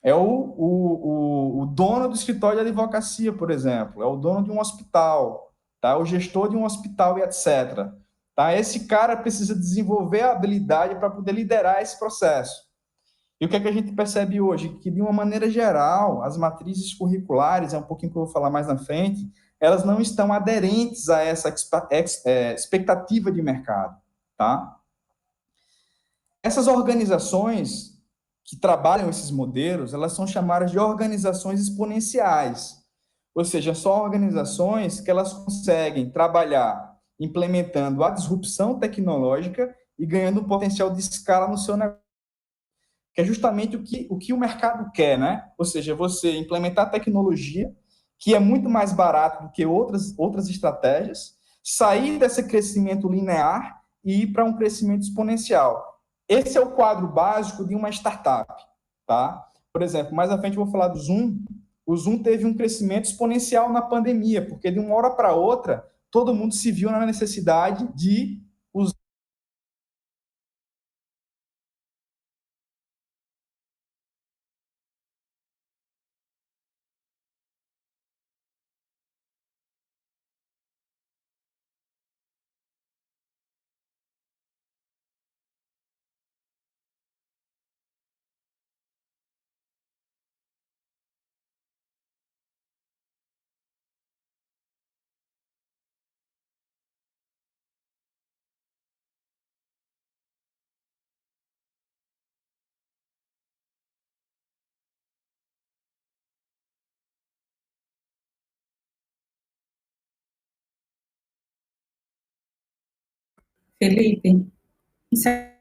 É o dono do escritório de advocacia, por exemplo, é o dono de um hospital, tá? O gestor de um hospital e etc. Tá? Esse cara precisa desenvolver a habilidade para poder liderar esse processo. E o que é que a gente percebe hoje? Que, de uma maneira geral, as matrizes curriculares, é um pouquinho que eu vou falar mais na frente, elas não estão aderentes a essa expectativa de mercado, tá? Essas organizações que trabalham esses modelos, elas são chamadas de organizações exponenciais, ou seja, são organizações que elas conseguem trabalhar implementando a disrupção tecnológica e ganhando um potencial de escala no seu negócio, que é justamente o que o mercado quer, né? Ou seja, você implementar tecnologia, que é muito mais barato do que outras estratégias, sair desse crescimento linear e ir para um crescimento exponencial. Esse é o quadro básico de uma startup, tá? Por exemplo, mais à frente eu vou falar do Zoom. O Zoom teve um crescimento exponencial na pandemia, porque de uma hora para outra, todo mundo se viu na necessidade de Felipe, isso é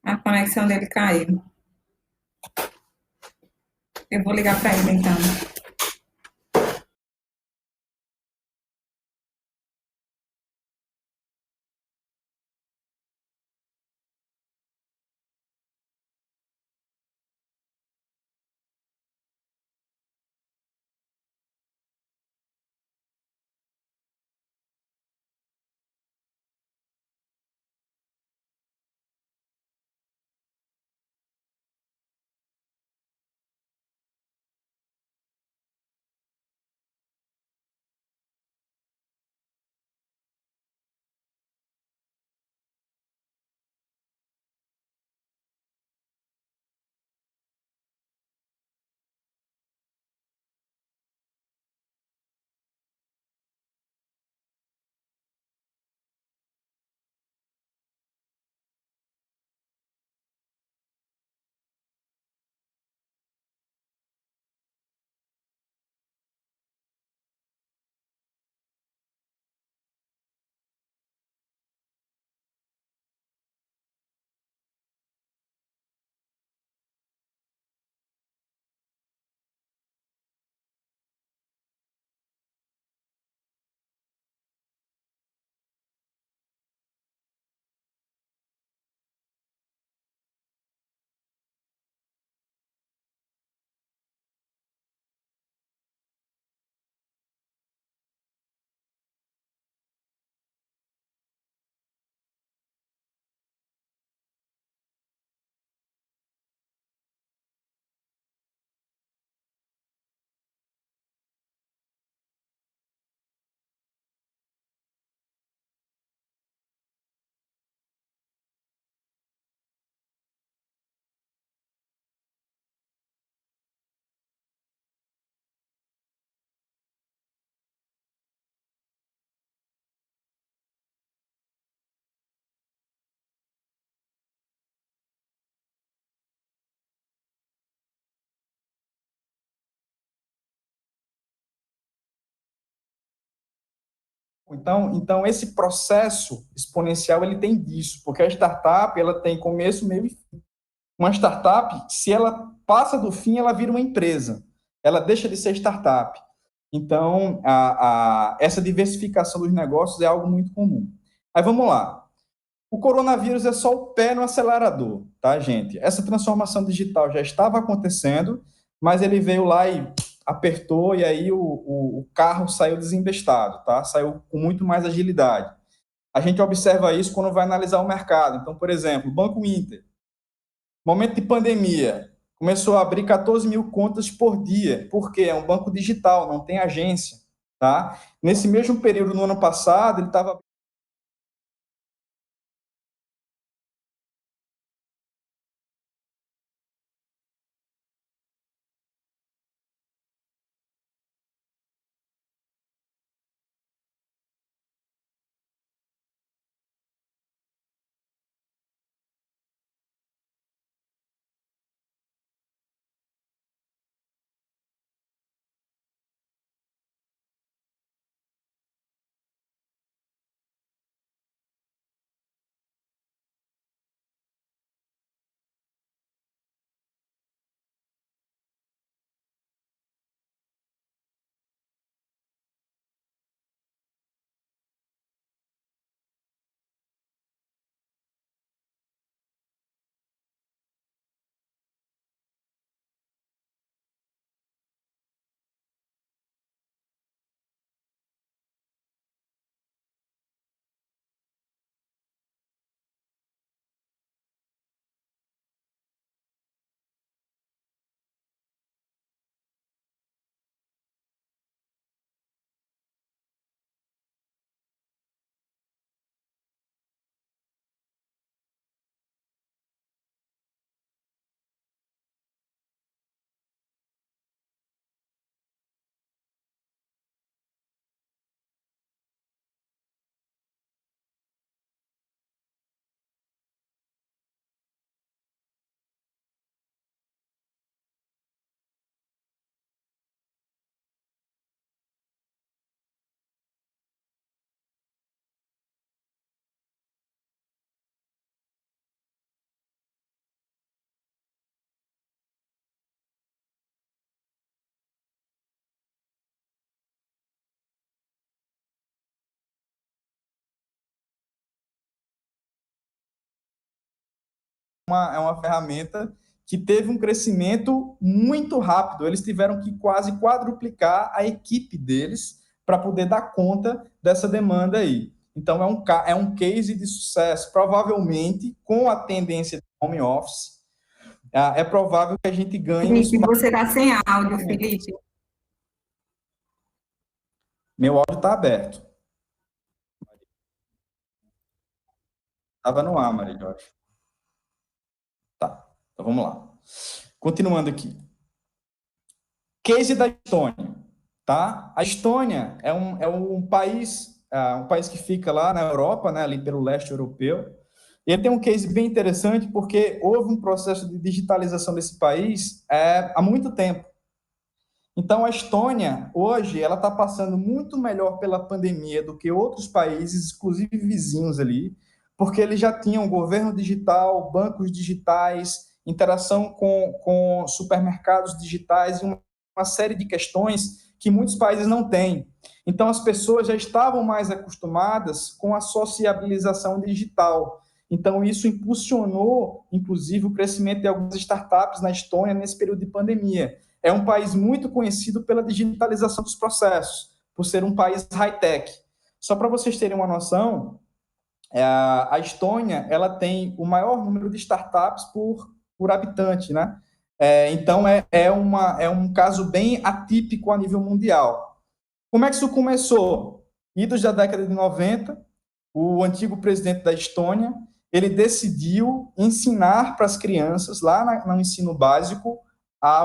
a conexão dele caiu. Eu vou ligar para ele então. Então, esse processo exponencial, ele tem disso, porque a startup, ela tem começo, meio e fim. Uma startup, se ela passa do fim, ela vira uma empresa. Ela deixa de ser startup. Então, essa diversificação dos negócios é algo muito comum. Aí, vamos lá. O coronavírus é só o pé no acelerador, tá, gente? Essa transformação digital já estava acontecendo, mas ele veio lá e apertou, e aí o carro saiu desembestado, tá? Saiu com muito mais agilidade. A gente observa isso quando vai analisar o mercado. Então, por exemplo, o Banco Inter, momento de pandemia, começou a abrir 14 mil contas por dia. Por quê? É um banco digital, não tem agência, tá? Nesse mesmo período, no ano passado, ele estava uma ferramenta que teve um crescimento muito rápido. Eles tiveram que quase quadruplicar a equipe deles para poder dar conta dessa demanda aí. Então, é um case de sucesso. Provavelmente, com a tendência de home office, é provável que a gente ganhe... Felipe, você está sem áudio, Felipe. Meu áudio está aberto. Estava no ar, Maria Jorge. Tá, então vamos lá. Continuando aqui. Case da Estônia, tá? A Estônia é um país que fica lá na Europa, né, ali pelo leste europeu. E ele tem um case bem interessante porque houve um processo de digitalização desse país há muito tempo. Então, a Estônia, hoje, ela está passando muito melhor pela pandemia do que outros países, inclusive vizinhos ali, porque eles já tinham governo digital, bancos digitais, interação com supermercados digitais e uma série de questões que muitos países não têm. Então, as pessoas já estavam mais acostumadas com a sociabilização digital. Então, isso impulsionou, inclusive, o crescimento de algumas startups na Estônia nesse período de pandemia. É um país muito conhecido pela digitalização dos processos, por ser um país high-tech. Só para vocês terem uma noção, a Estônia ela tem o maior número de startups por habitante, né? Então, é um caso bem atípico a nível mundial. Como é que isso começou? Idos da década de 90, o antigo presidente da Estônia, ele decidiu ensinar para as crianças, lá no ensino básico,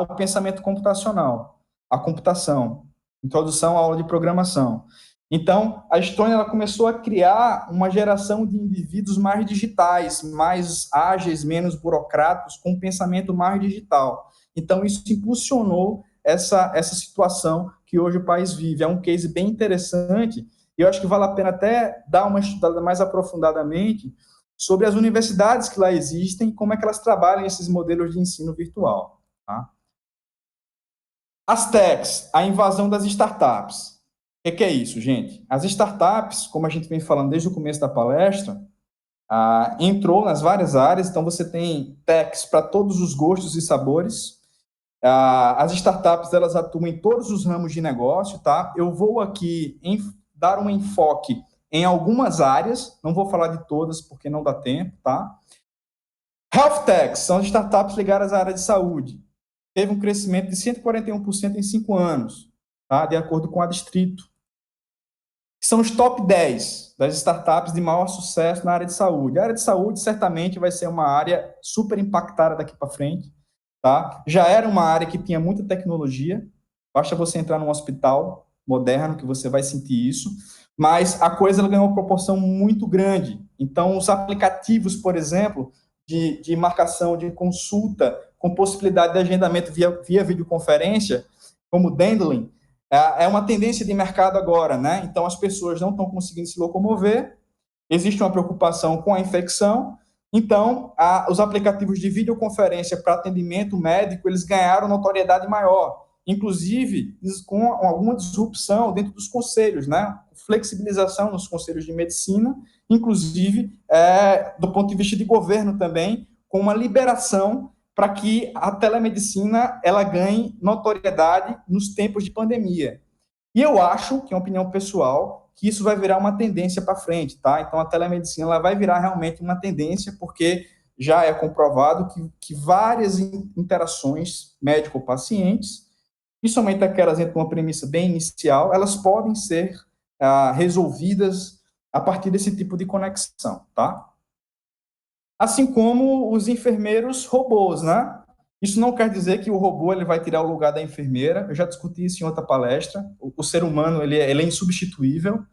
o pensamento computacional, a computação, introdução à aula de programação. Então, a Estônia ela começou a criar uma geração de indivíduos mais digitais, mais ágeis, menos burocráticos, com um pensamento mais digital. Então, isso impulsionou essa situação que hoje o país vive. É um case bem interessante e eu acho que vale a pena até dar uma estudada mais aprofundadamente sobre as universidades que lá existem e como é que elas trabalham esses modelos de ensino virtual. Tá? As techs, a invasão das startups. O que é isso, gente? As startups, como a gente vem falando desde o começo da palestra, entrou nas várias áreas, então você tem techs para todos os gostos e sabores. As startups, elas atuam em todos os ramos de negócio, tá? Eu vou aqui dar um enfoque em algumas áreas, não vou falar de todas porque não dá tempo, tá? Health techs são as startups ligadas à área de saúde. Teve um crescimento de 141% em 5 anos, tá? De acordo com a Distrito. São os top 10 das startups de maior sucesso na área de saúde. A área de saúde, certamente, vai ser uma área super impactada daqui para frente, tá? Já era uma área que tinha muita tecnologia, basta você entrar num hospital moderno que você vai sentir isso, mas a coisa ela ganhou uma proporção muito grande. Então, os aplicativos, por exemplo, de marcação de consulta com possibilidade de agendamento via videoconferência, como o Dendlin, é uma tendência de mercado agora, né? Então, as pessoas não estão conseguindo se locomover, existe uma preocupação com a infecção, então, os aplicativos de videoconferência para atendimento médico, eles ganharam notoriedade maior, inclusive com alguma disrupção dentro dos conselhos, né? Flexibilização nos conselhos de medicina, inclusive, do ponto de vista de governo também, com uma liberação para que a telemedicina ela ganhe notoriedade nos tempos de pandemia. E eu acho, que é uma opinião pessoal, que isso vai virar uma tendência para frente, tá? Então, a telemedicina ela vai virar realmente uma tendência, porque já é comprovado que várias interações médico-pacientes, principalmente aquelas entre uma premissa bem inicial, elas podem ser resolvidas a partir desse tipo de conexão, tá? Assim como os enfermeiros robôs, né? Isso não quer dizer que o robô ele vai tirar o lugar da enfermeira. Eu já discuti isso em outra palestra. O ser humano ele é insubstituível,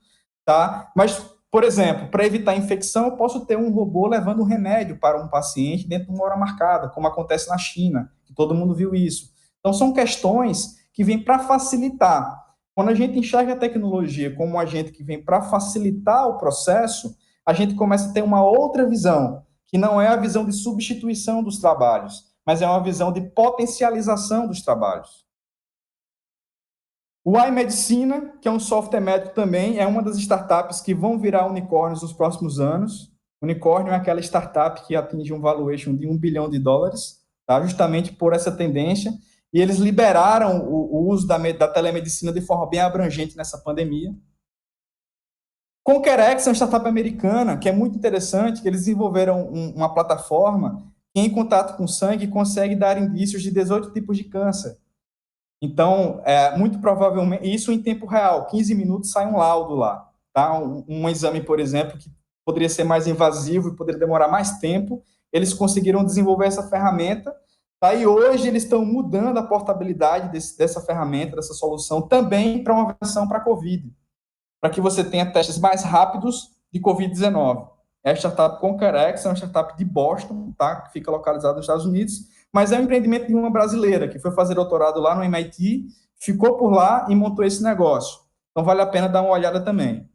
tá? Mas, por exemplo, para evitar infecção, eu posso ter um robô levando um remédio para um paciente dentro de uma hora marcada, como acontece na China, que todo mundo viu isso. Então, são questões que vêm para facilitar. Quando a gente enxerga a tecnologia como um agente que vem para facilitar o processo, a gente começa a ter uma outra visão, que não é a visão de substituição dos trabalhos, mas é uma visão de potencialização dos trabalhos. O iMedicina, que é um software médico também, é uma das startups que vão virar unicórnios nos próximos anos. Unicórnio é aquela startup que atinge um valuation de $1 bilhão, tá? Justamente por essa tendência, e eles liberaram o uso da telemedicina de forma bem abrangente nessa pandemia. ConquerX é uma startup americana, que é muito interessante, que eles desenvolveram uma plataforma que, em contato com o sangue, consegue dar indícios de 18 tipos de câncer. Então, muito provavelmente, isso em tempo real, 15 minutos sai um laudo lá. Tá? Um exame, por exemplo, que poderia ser mais invasivo e poderia demorar mais tempo, eles conseguiram desenvolver essa ferramenta, tá? E hoje eles estão mudando a portabilidade dessa ferramenta, dessa solução, também para uma versão para COVID, para que você tenha testes mais rápidos de COVID-19. É a startup ConquerX, é uma startup de Boston, tá? Que fica localizada nos Estados Unidos, mas é um empreendimento de uma brasileira, que foi fazer doutorado lá no MIT, ficou por lá e montou esse negócio. Então, vale a pena dar uma olhada também.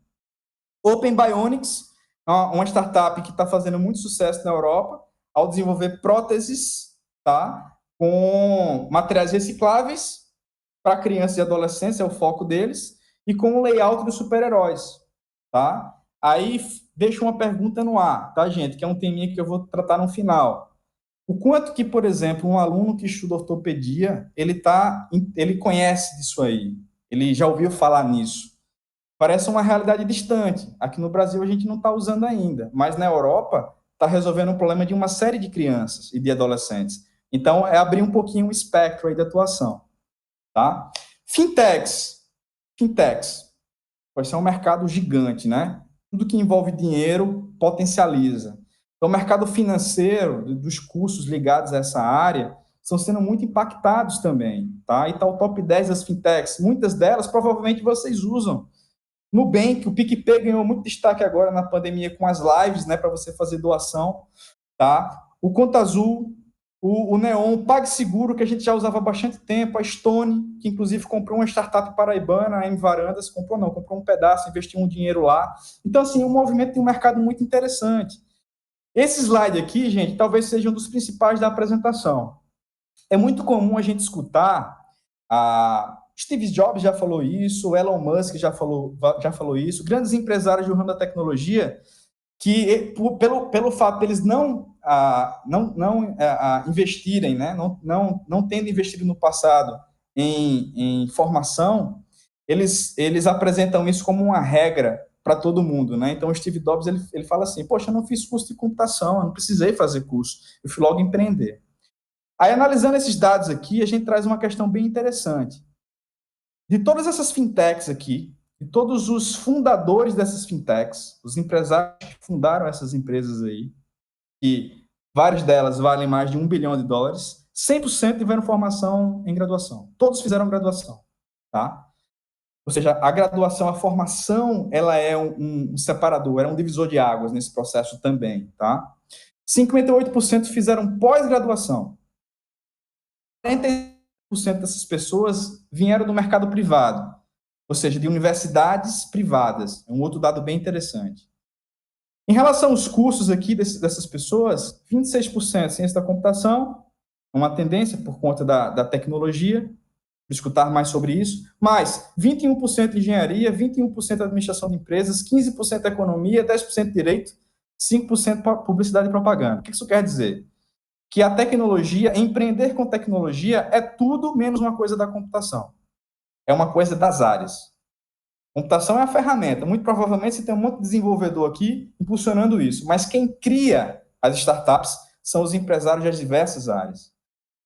Open Bionics, uma startup que está fazendo muito sucesso na Europa, ao desenvolver próteses, tá? Com materiais recicláveis para crianças e adolescentes, é o foco deles, e com o layout dos super-heróis, tá? Aí, deixo uma pergunta no ar, tá, gente? Que é um teminha que eu vou tratar no final. O quanto que, por exemplo, um aluno que estuda ortopedia, ele conhece disso aí, ele já ouviu falar nisso. Parece uma realidade distante. Aqui no Brasil a gente não está usando ainda, mas na Europa está resolvendo o problema de uma série de crianças e de adolescentes. Então, é abrir um pouquinho o espectro aí da atuação, tá? Fintechs. Vai ser um mercado gigante, né? Tudo que envolve dinheiro potencializa. Então, o mercado financeiro, dos cursos ligados a essa área, estão sendo muito impactados também, tá? E está o top 10 das fintechs. Muitas delas, provavelmente, vocês usam. Nubank, o PicPay ganhou muito destaque agora na pandemia com as lives, né? Para você fazer doação, tá? O Conta Azul, o Neon, o PagSeguro, que a gente já usava há bastante tempo, a Stone, que inclusive comprou uma startup paraibana, a Varandas, comprou um pedaço, investiu um dinheiro lá. Então, assim, um movimento de um mercado muito interessante. Esse slide aqui, gente, talvez seja um dos principais da apresentação. É muito comum a gente escutar, Steve Jobs já falou isso, Elon Musk já falou isso, grandes empresários do ramo da tecnologia, que pelo fato deles não investirem, né, não tendo investido no passado em formação, eles apresentam isso como uma regra para todo mundo, né? Então o Steve Jobs ele fala assim: poxa, eu não fiz curso de computação, eu não precisei fazer curso, eu fui logo empreender. Aí, analisando esses dados aqui, a gente traz uma questão bem interessante. De todas essas fintechs aqui, de todos os fundadores dessas fintechs, os empresários que fundaram essas empresas aí, e várias delas valem mais de $1 bilhão, 100% tiveram formação em graduação. Todos fizeram graduação, tá? Ou seja, a graduação, a formação, ela é um separador, é um divisor de águas nesse processo também, tá? 58% fizeram pós-graduação. 40% dessas pessoas vieram do mercado privado, ou seja, de universidades privadas. É um outro dado bem interessante. Em relação aos cursos aqui dessas pessoas, 26% ciência da computação, uma tendência por conta da tecnologia, escutar mais sobre isso, mas 21% engenharia, 21% administração de empresas, 15% economia, 10% direito, 5% publicidade e propaganda. O que isso quer dizer? Que a tecnologia, empreender com tecnologia é tudo menos uma coisa da computação. É uma coisa das áreas. Computação é a ferramenta. Muito provavelmente você tem um monte de desenvolvedor aqui impulsionando isso, mas quem cria as startups são os empresários das diversas áreas.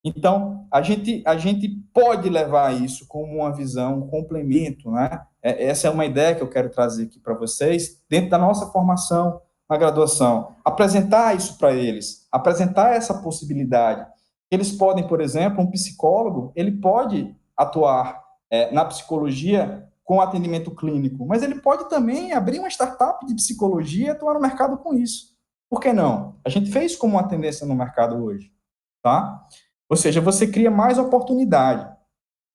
Então, a gente pode levar isso como uma visão, um complemento, né? Essa é uma ideia que eu quero trazer aqui para vocês, dentro da nossa formação na graduação. Apresentar isso para eles, apresentar essa possibilidade. Eles podem, por exemplo, um psicólogo, ele pode atuar na psicologia com atendimento clínico, mas ele pode também abrir uma startup de psicologia e atuar no mercado com isso. Por que não? A gente fez como uma tendência no mercado hoje, tá? Ou seja, você cria mais oportunidade.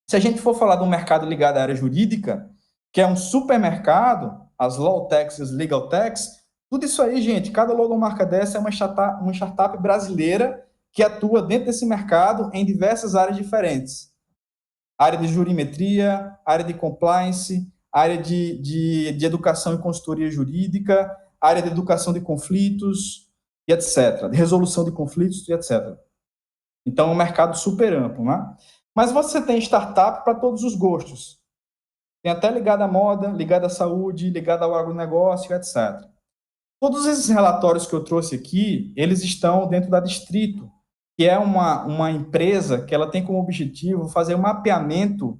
Se a gente for falar de um mercado ligado à área jurídica, que é um supermercado, as law techs, as legal techs, tudo isso aí, gente, cada logomarca dessa é uma startup brasileira que atua dentro desse mercado em diversas áreas diferentes. Área de jurimetria, área de compliance, área de educação e consultoria jurídica, área de educação de conflitos, e etc. De resolução de conflitos, e etc. Então, é um mercado super amplo, né? Mas você tem startup para todos os gostos. Tem até ligada à moda, ligada à saúde, ligada ao agronegócio, etc. Todos esses relatórios que eu trouxe aqui, eles estão dentro da Distrito, que é uma empresa que ela tem como objetivo fazer um mapeamento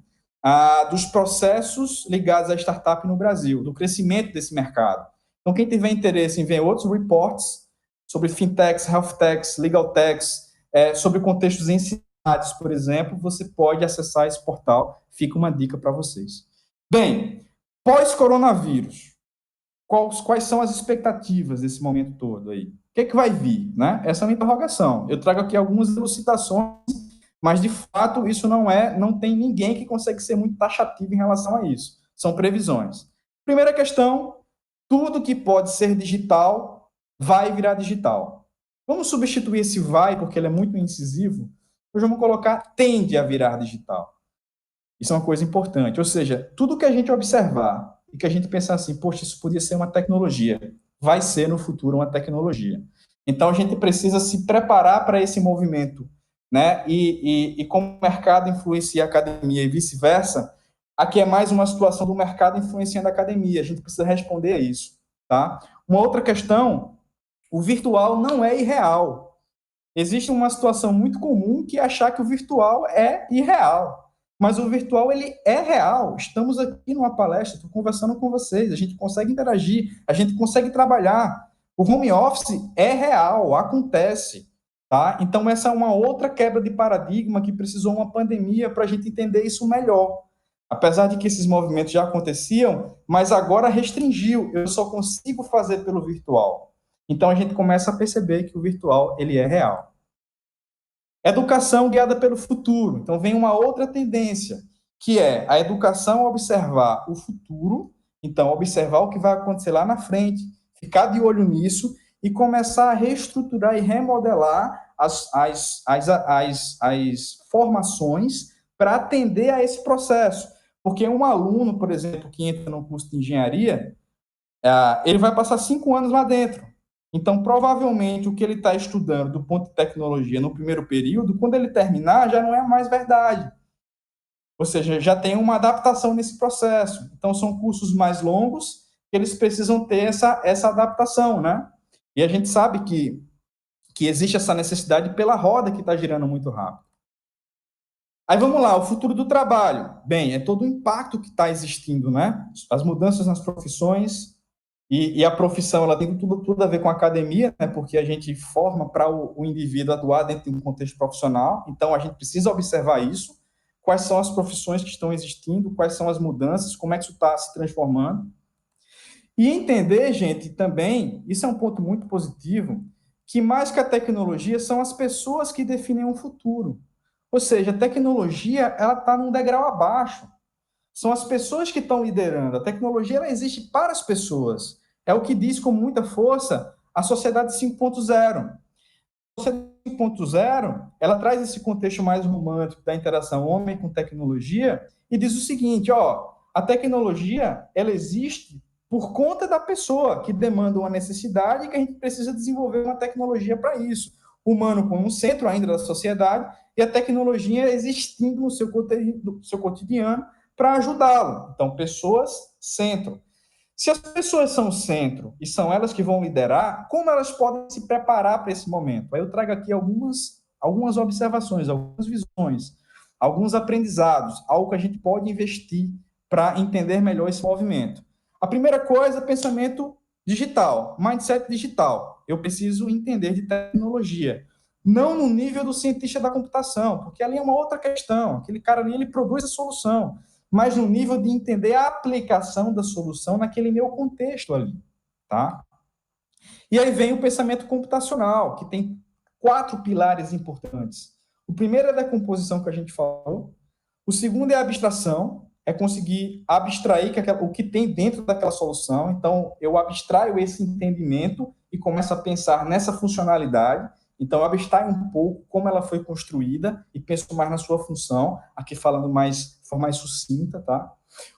dos processos ligados à startup no Brasil, do crescimento desse mercado. Então, quem tiver interesse em ver outros reports sobre fintechs, healthtechs, legaltechs, sobre contextos em cidades, por exemplo, você pode acessar esse portal. Fica uma dica para vocês. Bem, pós-coronavírus, quais são as expectativas desse momento todo aí? O que vai vir, né? Essa é uma interrogação. Eu trago aqui algumas elucidações, mas, de fato, isso não tem ninguém que consegue ser muito taxativo em relação a isso. São previsões. Primeira questão, tudo que pode ser digital vai virar digital. Vamos substituir esse vai, porque ele é muito incisivo. Hoje vamos colocar tende a virar digital. Isso é uma coisa importante. Ou seja, tudo que a gente observar e que a gente pensar assim, poxa, isso podia ser uma tecnologia, vai ser no futuro uma tecnologia. Então, a gente precisa se preparar para esse movimento, né? E como o mercado influencia a academia e vice-versa, aqui é mais uma situação do mercado influenciando a academia. A gente precisa responder a isso, tá? Uma outra questão, o virtual não é irreal. Existe uma situação muito comum que é achar que o virtual é irreal. Mas o virtual, ele é real. Estamos aqui numa palestra, estou conversando com vocês, a gente consegue interagir, a gente consegue trabalhar. O home office é real, acontece. Tá? Então, essa é uma outra quebra de paradigma que precisou uma pandemia para a gente entender isso melhor. Apesar de que esses movimentos já aconteciam, mas agora restringiu. Eu só consigo fazer pelo virtual. Então, a gente começa a perceber que o virtual, ele é real. Educação guiada pelo futuro. Então, vem uma outra tendência, que é a educação observar o futuro, então, observar o que vai acontecer lá na frente, ficar de olho nisso e começar a reestruturar e remodelar as formações para atender a esse processo. Porque um aluno, por exemplo, que entra no curso de engenharia, ele vai passar 5 anos lá dentro. Então, provavelmente, o que ele está estudando do ponto de tecnologia no primeiro período, quando ele terminar, já não é mais verdade. Ou seja, já tem uma adaptação nesse processo. Então, são cursos mais longos, que eles precisam ter essa adaptação, né? E a gente sabe que existe essa necessidade pela roda que está girando muito rápido. Aí vamos lá, o futuro do trabalho. Bem, é todo o impacto que está existindo, né? As mudanças nas profissões, e a profissão ela tem tudo a ver com a academia, né? Porque a gente forma para o indivíduo atuar dentro de um contexto profissional, então a gente precisa observar isso, quais são as profissões que estão existindo, quais são as mudanças, como é que isso está se transformando. E entender, gente, também, isso é um ponto muito positivo, que mais que a tecnologia são as pessoas que definem o futuro. Ou seja, a tecnologia ela está num degrau abaixo. São as pessoas que estão liderando. A tecnologia ela existe para as pessoas. É o que diz com muita força a Sociedade 5.0. A Sociedade 5.0 ela traz esse contexto mais romântico da interação homem com tecnologia e diz o seguinte, a tecnologia ela existe por conta da pessoa que demanda uma necessidade e que a gente precisa desenvolver uma tecnologia para isso. O humano como um centro ainda da sociedade e a tecnologia existindo no seu cotidiano para ajudá-lo. Então, pessoas, centro. Se as pessoas são centro e são elas que vão liderar, como elas podem se preparar para esse momento? Aí eu trago aqui algumas observações, algumas visões, alguns aprendizados, algo que a gente pode investir para entender melhor esse movimento. A primeira coisa, pensamento digital, mindset digital. Eu preciso entender de tecnologia. Não no nível do cientista da computação, porque ali é uma outra questão. Aquele cara ali, ele produz a solução, mas no nível de entender a aplicação da solução naquele meu contexto ali, tá? E aí vem o pensamento computacional, que tem 4 pilares importantes. O primeiro é a decomposição que a gente falou. O segundo é a abstração, é conseguir abstrair o que tem dentro daquela solução. Então, eu abstraio esse entendimento e começo a pensar nessa funcionalidade. Então, abstraio um pouco como ela foi construída e penso mais na sua função, aqui falando de forma mais sucinta, tá?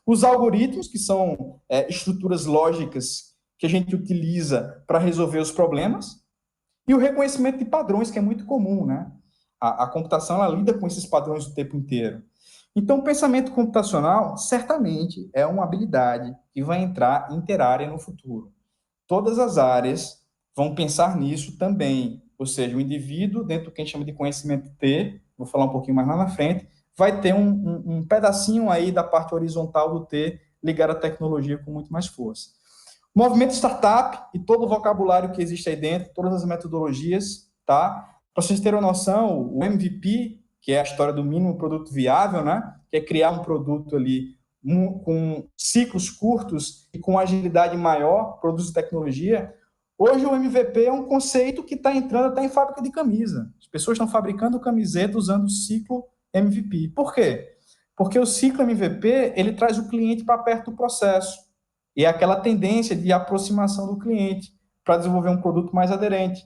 Os algoritmos, que são estruturas lógicas que a gente utiliza para resolver os problemas, e o reconhecimento de padrões, que é muito comum, né? A computação, ela lida com esses padrões o tempo inteiro. Então, o pensamento computacional, certamente, é uma habilidade que vai entrar interárea no futuro. Todas as áreas vão pensar nisso também, ou seja, o indivíduo, dentro do que a gente chama de conhecimento T, vou falar um pouquinho mais lá na frente, vai ter um pedacinho aí da parte horizontal do T ligado à tecnologia com muito mais força. O movimento startup e todo o vocabulário que existe aí dentro, todas as metodologias, tá? Para vocês terem uma noção, o MVP, que é a história do mínimo produto viável, né? Que é criar um produto ali com ciclos curtos e com agilidade maior, produtos de tecnologia. Hoje o MVP é um conceito que está entrando até em fábrica de camisa. As pessoas estão fabricando camiseta usando o ciclo MVP. Por quê? Porque o ciclo MVP, ele traz o cliente para perto do processo. E é aquela tendência de aproximação do cliente para desenvolver um produto mais aderente.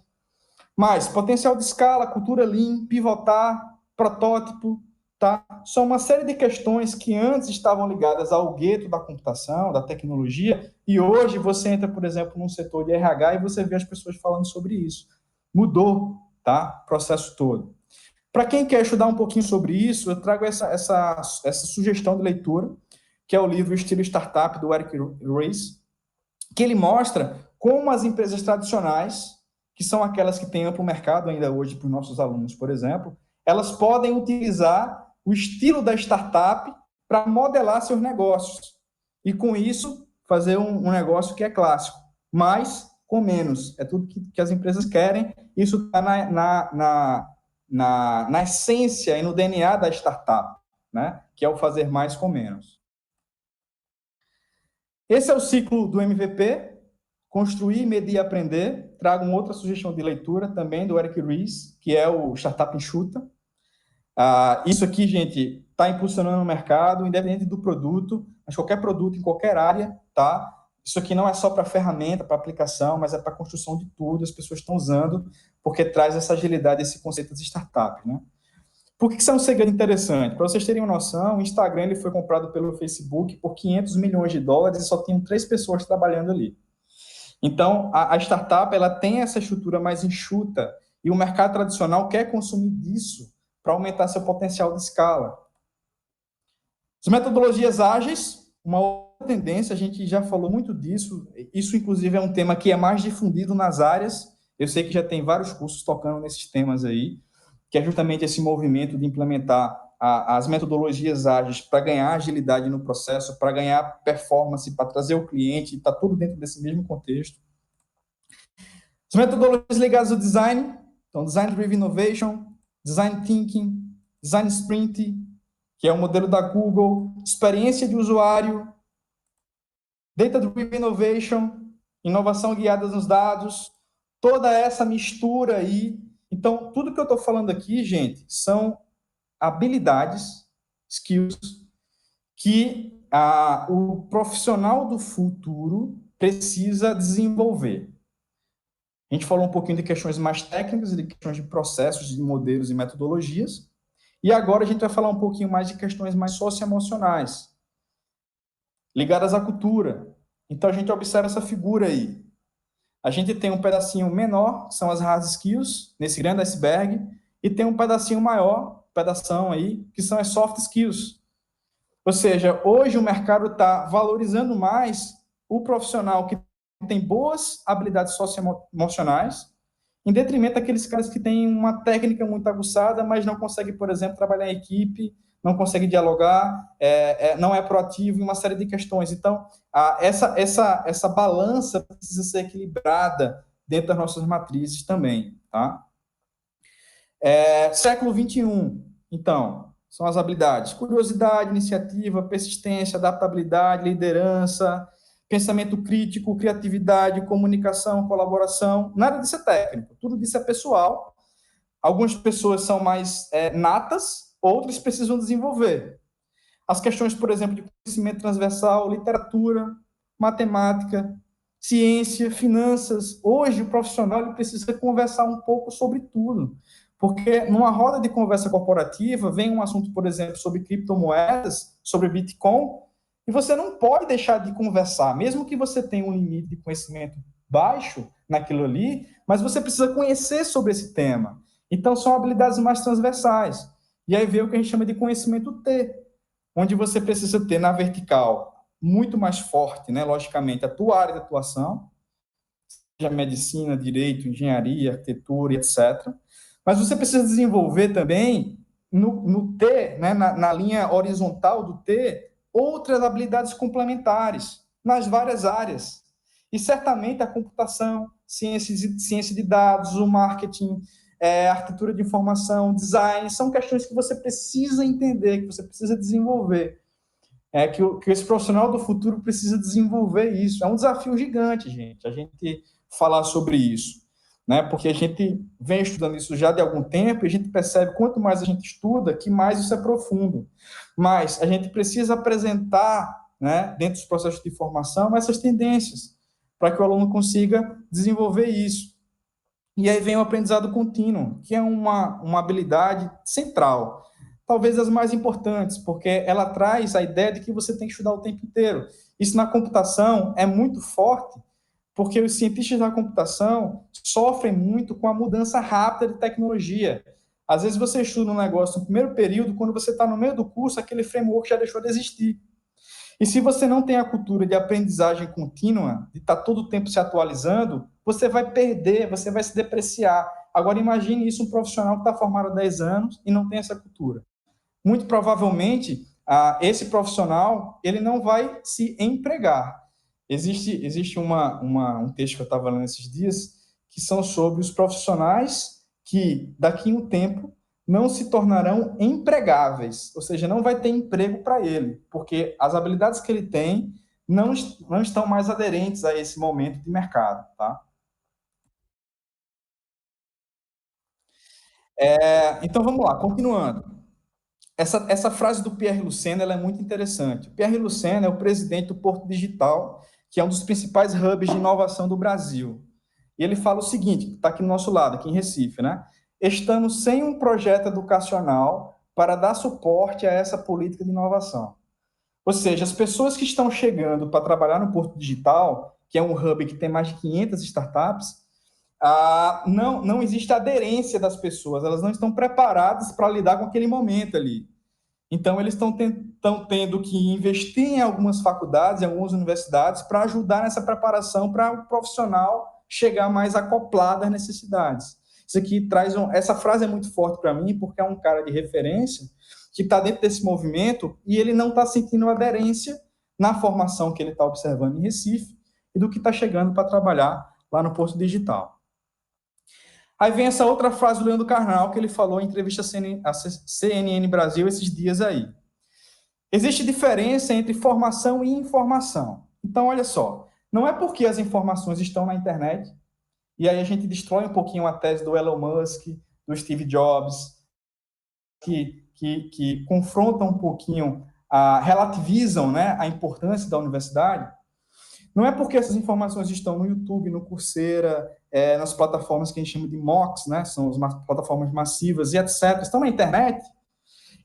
Mas potencial de escala, cultura lean, pivotar, protótipo, tá? São uma série de questões que antes estavam ligadas ao gueto da computação, da tecnologia, e hoje você entra, por exemplo, num setor de RH e você vê as pessoas falando sobre isso. Mudou, tá? O processo todo. Para quem quer estudar um pouquinho sobre isso, eu trago essa sugestão de leitura, que é o livro Estilo Startup, do Eric Ries, que ele mostra como as empresas tradicionais, que são aquelas que têm amplo mercado ainda hoje para os nossos alunos, por exemplo, elas podem utilizar o estilo da startup para modelar seus negócios. E, com isso, fazer um negócio que é clássico, mas com menos. É tudo que as empresas querem. Isso está na essência e no DNA da startup, né? Que é o fazer mais com menos. Esse é o ciclo do MVP, Construir, Medir e Aprender. Trago uma outra sugestão de leitura também do Eric Ries, que é o Startup Enxuta. Isso aqui, gente, está impulsionando o mercado, independente do produto, mas qualquer produto, em qualquer área, tá? Isso aqui não é só para ferramenta, para aplicação, mas é para construção de tudo, as pessoas estão usando, porque traz essa agilidade, esse conceito de startup, né? Por que isso é um segredo interessante? Para vocês terem uma noção, o Instagram ele foi comprado pelo Facebook por 500 milhões de dólares e só tinham 3 pessoas trabalhando ali. Então, a startup ela tem essa estrutura mais enxuta e o mercado tradicional quer consumir disso para aumentar seu potencial de escala. As metodologias ágeis, uma outra tendência, a gente já falou muito disso, isso inclusive é um tema que é mais difundido nas áreas, eu sei que já tem vários cursos tocando nesses temas aí, que é justamente esse movimento de implementar as metodologias ágeis para ganhar agilidade no processo, para ganhar performance, para trazer o cliente, está tudo dentro desse mesmo contexto. As metodologias ligadas ao design, então Design Driven Innovation, Design Thinking, Design Sprint, que é o modelo da Google, experiência de usuário, Data Driven Innovation, inovação guiada nos dados, toda essa mistura aí. Então, tudo que eu estou falando aqui, gente, são habilidades, skills, que o profissional do futuro precisa desenvolver. A gente falou um pouquinho de questões mais técnicas, de questões de processos, de modelos e metodologias, e agora a gente vai falar um pouquinho mais de questões mais socioemocionais, ligadas à cultura. Então, a gente observa essa figura aí. A gente tem um pedacinho menor, que são as hard skills, nesse grande iceberg, e tem um pedacinho maior, pedação aí, que são as soft skills. Ou seja, hoje o mercado está valorizando mais o profissional que tem boas habilidades socioemocionais, em detrimento daqueles caras que têm uma técnica muito aguçada, mas não conseguem, por exemplo, trabalhar em equipe, não consegue dialogar, não é proativo em uma série de questões. Então, essa balança precisa ser equilibrada dentro das nossas matrizes também, tá? Século XXI, então, são as habilidades: curiosidade, iniciativa, persistência, adaptabilidade, liderança, pensamento crítico, criatividade, comunicação, colaboração. Nada disso é técnico, tudo disso é pessoal. Algumas pessoas são mais natas, outras precisam desenvolver. As questões, por exemplo, de conhecimento transversal, literatura, matemática, ciência, finanças. Hoje, o profissional ele precisa conversar um pouco sobre tudo. Porque numa roda de conversa corporativa, vem um assunto, por exemplo, sobre criptomoedas, sobre Bitcoin, e você não pode deixar de conversar, mesmo que você tenha um limite de conhecimento baixo naquilo ali, mas você precisa conhecer sobre esse tema. Então, são habilidades mais transversais. E aí vem o que a gente chama de conhecimento T, onde você precisa ter na vertical muito mais forte, né, logicamente, a tua área de atuação, seja medicina, direito, engenharia, arquitetura, etc. Mas você precisa desenvolver também no T, né, na linha horizontal do T, outras habilidades complementares nas várias áreas. E certamente a computação, ciência de dados, o marketing, arquitetura de informação, design, são questões que você precisa entender, que você precisa desenvolver. Que esse profissional do futuro precisa desenvolver isso. É um desafio gigante, gente, a gente falar sobre isso, né? Porque a gente vem estudando isso já de algum tempo e a gente percebe que quanto mais a gente estuda, que mais isso é profundo. Mas a gente precisa apresentar, né, dentro dos processos de formação, essas tendências, para que o aluno consiga desenvolver isso. E aí vem o aprendizado contínuo, que é uma habilidade central, talvez das mais importantes, porque ela traz a ideia de que você tem que estudar o tempo inteiro. Isso na computação é muito forte, porque os cientistas da computação sofrem muito com a mudança rápida de tecnologia. Às vezes você estuda um negócio no primeiro período, quando você está no meio do curso, aquele framework já deixou de existir. E se você não tem a cultura de aprendizagem contínua, de estar todo o tempo se atualizando, você vai perder, você vai se depreciar. Agora, imagine isso, um profissional que está formado há 10 anos e não tem essa cultura. Muito provavelmente, esse profissional ele não vai se empregar. Existe um texto que eu estava lendo esses dias, que são sobre os profissionais que, daqui a um tempo, não se tornarão empregáveis, ou seja, não vai ter emprego para ele, porque as habilidades que ele tem não estão mais aderentes a esse momento de mercado, tá? Então, vamos lá, continuando. Essa frase do Pierre Lucena, ela é muito interessante. O Pierre Lucena é o presidente do Porto Digital, que é um dos principais hubs de inovação do Brasil. E ele fala o seguinte, está aqui no nosso lado, aqui em Recife, né? Estamos sem um projeto educacional para dar suporte a essa política de inovação. Ou seja, as pessoas que estão chegando para trabalhar no Porto Digital, que é um hub que tem mais de 500 startups, não existe aderência das pessoas, elas não estão preparadas para lidar com aquele momento ali. Então, eles estão tendo que investir em algumas faculdades, em algumas universidades, para ajudar nessa preparação para o profissional chegar mais acoplado às necessidades. Isso aqui essa frase é muito forte para mim, porque é um cara de referência que está dentro desse movimento e ele não está sentindo aderência na formação que ele está observando em Recife e do que está chegando para trabalhar lá no Porto Digital. Aí vem essa outra frase do Leandro Carnal, que ele falou em entrevista à CNN Brasil esses dias aí. Existe diferença entre formação e informação. Então, olha só, não é porque as informações estão na internet, e aí a gente destrói um pouquinho a tese do Elon Musk, do Steve Jobs, que confrontam um pouquinho, relativizam, né, a importância da universidade. Não é porque essas informações estão no YouTube, no Coursera, nas plataformas que a gente chama de MOOCs, né? São as plataformas massivas e etc., estão na internet,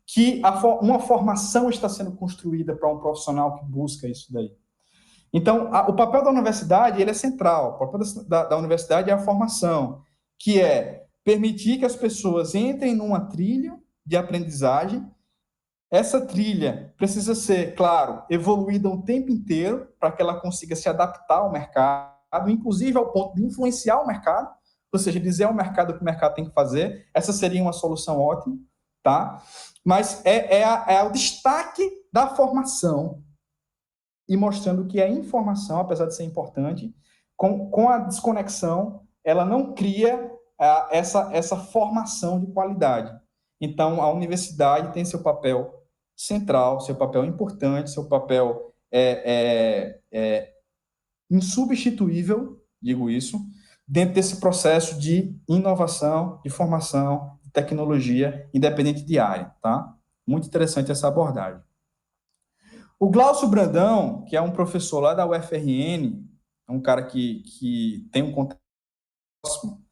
que uma formação está sendo construída para um profissional que busca isso daí. Então, o papel da universidade ele é central. O papel da universidade é a formação, que é permitir que as pessoas entrem numa trilha de aprendizagem. Essa trilha precisa ser, claro, evoluída o tempo inteiro para que ela consiga se adaptar ao mercado, inclusive ao ponto de influenciar o mercado, ou seja, dizer ao mercado o que o mercado tem que fazer. Essa seria uma solução ótima, tá? Mas é o destaque da formação e mostrando que a informação, apesar de ser importante, com a desconexão, ela não cria essa formação de qualidade. Então, a universidade tem seu papel central, seu papel importante, seu papel insubstituível, digo isso, dentro desse processo de inovação, de formação, de tecnologia, independente de área, tá? Muito interessante essa abordagem. O Glaucio Brandão, que é um professor lá da UFRN, é um cara que tem um contato próximo,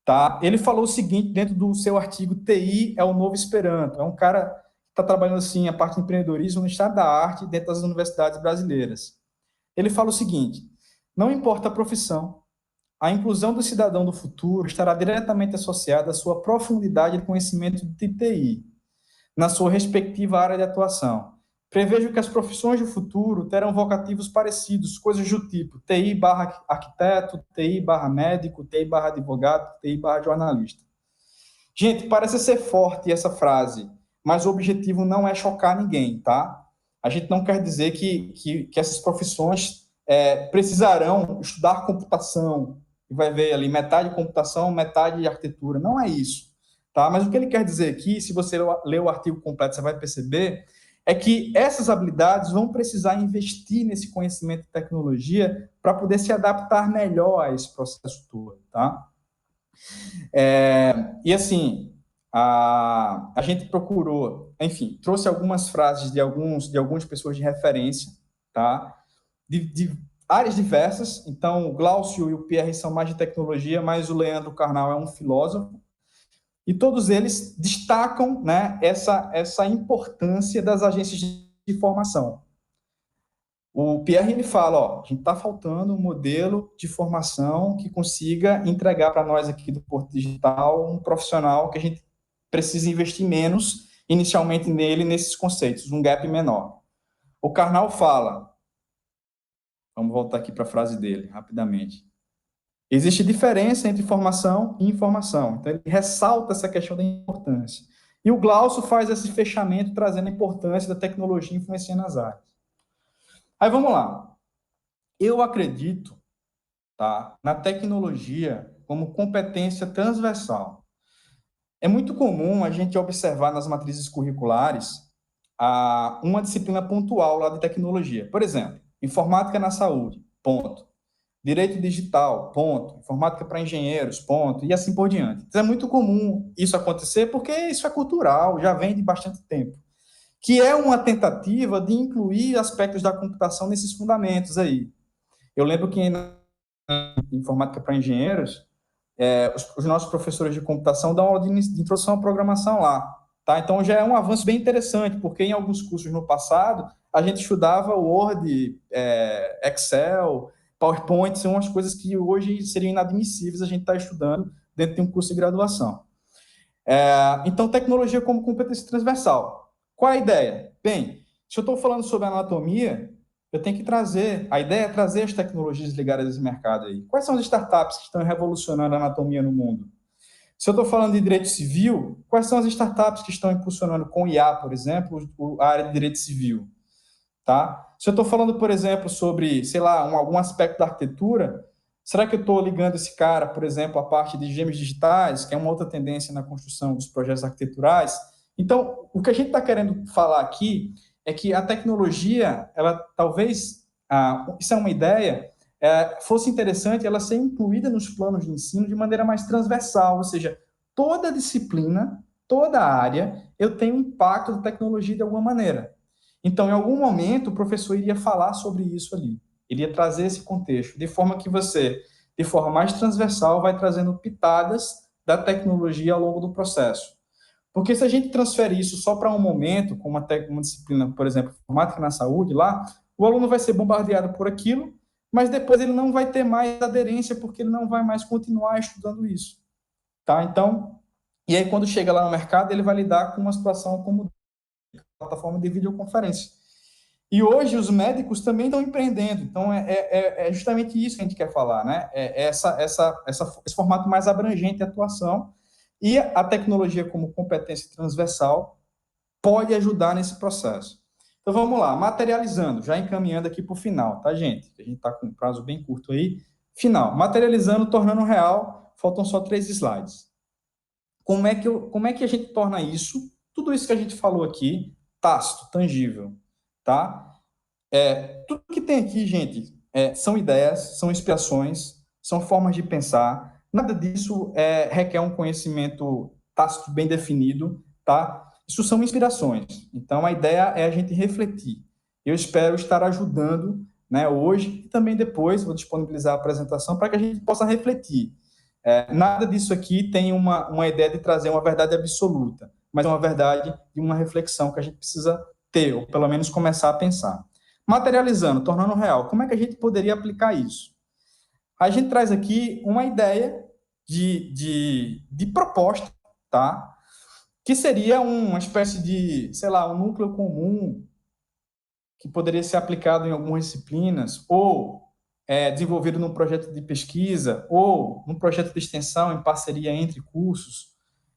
tá? Ele falou o seguinte dentro do seu artigo TI é o novo Esperanto. É um cara que está trabalhando assim a parte de empreendedorismo no estado da arte dentro das universidades brasileiras. Ele fala o seguinte: não importa a profissão, a inclusão do cidadão do futuro estará diretamente associada à sua profundidade de conhecimento de TI, na sua respectiva área de atuação. Prevejo que as profissões do futuro terão vocativos parecidos, coisas do tipo TI/arquiteto, TI/médico, TI/advogado, TI/jornalista. Gente, parece ser forte essa frase, mas o objetivo não é chocar ninguém, tá? A gente não quer dizer que essas profissões precisarão estudar computação, e vai ver ali metade computação, metade arquitetura. Não é isso, tá? Mas o que ele quer dizer aqui, se você ler o artigo completo, você vai perceber é que essas habilidades vão precisar investir nesse conhecimento de tecnologia para poder se adaptar melhor a esse processo todo, tá? E assim, a gente procurou, enfim, trouxe algumas frases de algumas pessoas de referência, tá? De áreas diversas. Então, o Glaucio e o Pierre são mais de tecnologia, mas o Leandro Carnal é um filósofo. E todos eles destacam, né, essa importância das agências de formação. O Pierre ele fala, ó, a gente está faltando um modelo de formação que consiga entregar para nós aqui do Porto Digital um profissional que a gente precisa investir menos inicialmente nele, nesses conceitos, um gap menor. O Carnal fala, vamos voltar aqui para a frase dele, rapidamente. Existe diferença entre formação e informação. Então, ele ressalta essa questão da importância. E o Glaucio faz esse fechamento, trazendo a importância da tecnologia influenciando as áreas. Aí, vamos lá. Eu acredito, tá, na tecnologia como competência transversal. É muito comum a gente observar nas matrizes curriculares uma disciplina pontual lá de tecnologia. Por exemplo, Informática na saúde, ponto. Direito digital, ponto. Informática para engenheiros, ponto. E assim por diante. Então, é muito comum isso acontecer porque isso é cultural, já vem de bastante tempo. Que é uma tentativa de incluir aspectos da computação nesses fundamentos aí. Eu lembro que na informática para engenheiros, os nossos professores de computação dão aula de introdução à programação lá. Tá? Então, já é um avanço bem interessante, porque em alguns cursos no passado, a gente estudava Word, Excel, PowerPoint, são umas coisas que hoje seriam inadmissíveis a gente estar estudando dentro de um curso de graduação. Então, tecnologia como competência transversal. Qual é a ideia? Bem, se eu estou falando sobre anatomia, eu tenho que trazer, a ideia é trazer as tecnologias ligadas a esse mercado aí. Quais são as startups que estão revolucionando a anatomia no mundo? Se eu estou falando de direito civil, quais são as startups que estão impulsionando com IA, por exemplo, a área de direito civil? Tá? Se eu estou falando, por exemplo, sobre, sei lá, algum aspecto da arquitetura, será que eu estou ligando esse cara, por exemplo, à parte de gêmeos digitais, que é uma outra tendência na construção dos projetos arquiteturais? Então, o que a gente está querendo falar aqui é que a tecnologia, ela talvez, isso é uma ideia, fosse interessante ela ser incluída nos planos de ensino de maneira mais transversal, ou seja, toda disciplina, toda área, eu tenho impacto da tecnologia de alguma maneira. Então, em algum momento, o professor iria falar sobre isso ali, iria trazer esse contexto, de forma que você, de forma mais transversal, vai trazendo pitadas da tecnologia ao longo do processo. Porque se a gente transfere isso só para um momento, como uma disciplina, por exemplo, informática na saúde, lá, o aluno vai ser bombardeado por aquilo, mas depois ele não vai ter mais aderência, porque ele não vai mais continuar estudando isso. Tá? Então, e aí quando chega lá no mercado, ele vai lidar com uma situação como plataforma de videoconferência. E hoje os médicos também estão empreendendo, então é justamente isso que a gente quer falar, né? Esse formato mais abrangente de atuação, e a tecnologia como competência transversal pode ajudar nesse processo. Então vamos lá, materializando, já encaminhando aqui para o final, tá, gente? A gente está com um prazo bem curto aí. Final, materializando, tornando real, faltam só 3 slides. Como é que a gente torna isso, tudo isso que a gente falou aqui, tácito, tangível, tá? Tudo que tem aqui, gente, são ideias, são inspirações, são formas de pensar. Nada disso requer um conhecimento tácito bem definido, tá? Isso são inspirações. Então, a ideia é a gente refletir. Eu espero estar ajudando, né, hoje e também depois, vou disponibilizar a apresentação para que a gente possa refletir. Nada disso aqui tem uma ideia de trazer uma verdade absoluta, mas uma verdade e uma reflexão que a gente precisa ter, ou pelo menos começar a pensar. Materializando, tornando real, como é que a gente poderia aplicar isso? A gente traz aqui uma ideia de proposta, tá? Que seria uma espécie de, sei lá, um núcleo comum que poderia ser aplicado em algumas disciplinas, ou desenvolvido num projeto de pesquisa, ou num projeto de extensão em parceria entre cursos,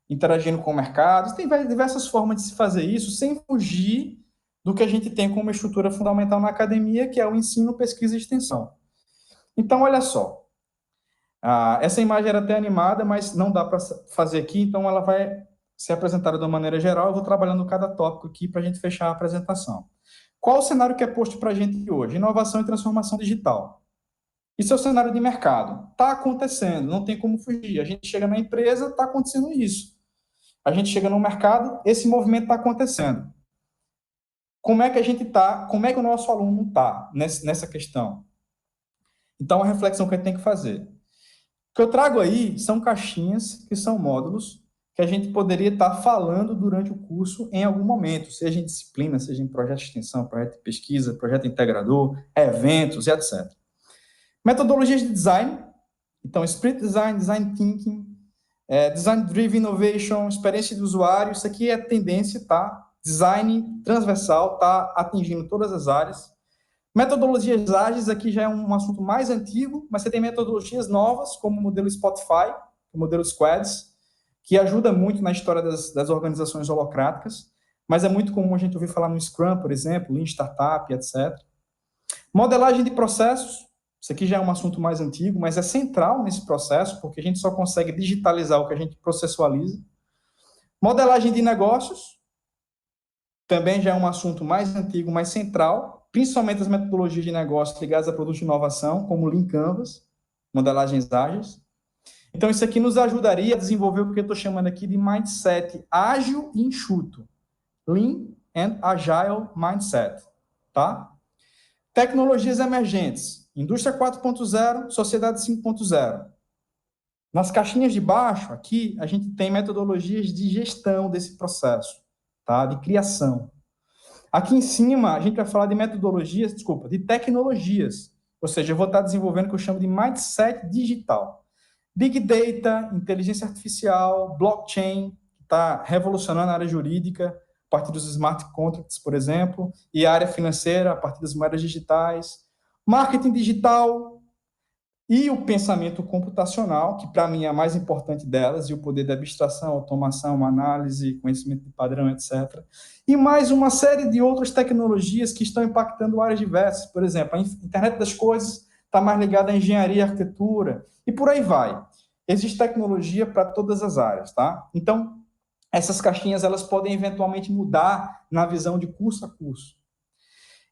interagindo com o mercado. Tem diversas formas de se fazer isso, sem fugir do que a gente tem como estrutura fundamental na academia, que é o ensino, pesquisa e extensão. Então, olha só. Essa imagem era até animada, mas não dá para fazer aqui, então ela vai ser apresentada de uma maneira geral. Eu vou trabalhando cada tópico aqui para a gente fechar a apresentação. Qual o cenário que é posto para a gente hoje? Inovação e transformação digital. Isso é o cenário de mercado. Está acontecendo, não tem como fugir. A gente chega na empresa, está acontecendo isso. A gente chega no mercado, esse movimento está acontecendo. Como é que a gente está, como é que o nosso aluno está nessa questão? Então, a reflexão que a gente tem que fazer. O que eu trago aí são caixinhas, que são módulos, que a gente poderia estar falando durante o curso em algum momento, seja em disciplina, seja em projeto de extensão, projeto de pesquisa, projeto integrador, eventos e etc. Metodologias de design, então Spirit Design, Design Thinking, Design Driven Innovation, experiência de usuário, isso aqui é tendência, tá? Design transversal, tá atingindo todas as áreas. Metodologias ágeis, aqui já é um assunto mais antigo, mas você tem metodologias novas, como o modelo Spotify, o modelo Squads, que ajuda muito na história das organizações holocráticas, mas é muito comum a gente ouvir falar no Scrum, por exemplo, Lean Startup, etc. Modelagem de processos, isso aqui já é um assunto mais antigo, mas é central nesse processo, porque a gente só consegue digitalizar o que a gente processualiza. Modelagem de negócios, também já é um assunto mais antigo, mas central, principalmente as metodologias de negócio ligadas a produtos de inovação, como Lean Canvas, modelagens ágeis. Então, isso aqui nos ajudaria a desenvolver o que eu estou chamando aqui de mindset ágil e enxuto. Lean and Agile Mindset, tá? Tecnologias emergentes, indústria 4.0, sociedade 5.0. Nas caixinhas de baixo, aqui, a gente tem metodologias de gestão desse processo, tá? De criação. Aqui em cima, a gente vai falar de metodologias, desculpa, de tecnologias. Ou seja, eu vou estar desenvolvendo o que eu chamo de mindset digital. Big Data, inteligência artificial, blockchain, que está revolucionando a área jurídica, a partir dos smart contracts, por exemplo, e a área financeira, a partir das moedas digitais. Marketing digital e o pensamento computacional, que para mim é a mais importante delas, e o poder de abstração, automação, análise, conhecimento de padrão, etc. E mais uma série de outras tecnologias que estão impactando áreas diversas. Por exemplo, a internet das coisas está mais ligada à engenharia e arquitetura, e por aí vai. Existe tecnologia para todas as áreas, tá? Então, essas caixinhas, elas podem eventualmente mudar na visão de curso a curso.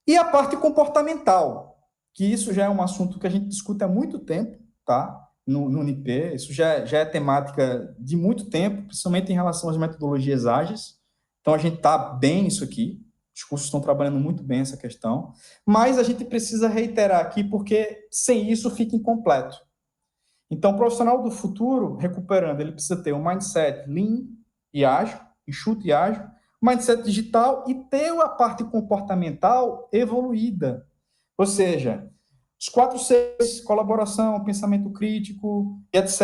E a parte comportamental, que isso já é um assunto que a gente discute há muito tempo, tá? No UNIP, isso já é temática de muito tempo, principalmente em relação às metodologias ágeis. Então, a gente está bem nisso aqui, os cursos estão trabalhando muito bem essa questão, mas a gente precisa reiterar aqui, porque sem isso fica incompleto. Então, o profissional do futuro, recuperando, ele precisa ter um mindset lean e ágil, enxuto e ágil, mindset digital e ter a parte comportamental evoluída. Ou seja, os 4 Cs, colaboração, pensamento crítico, etc.,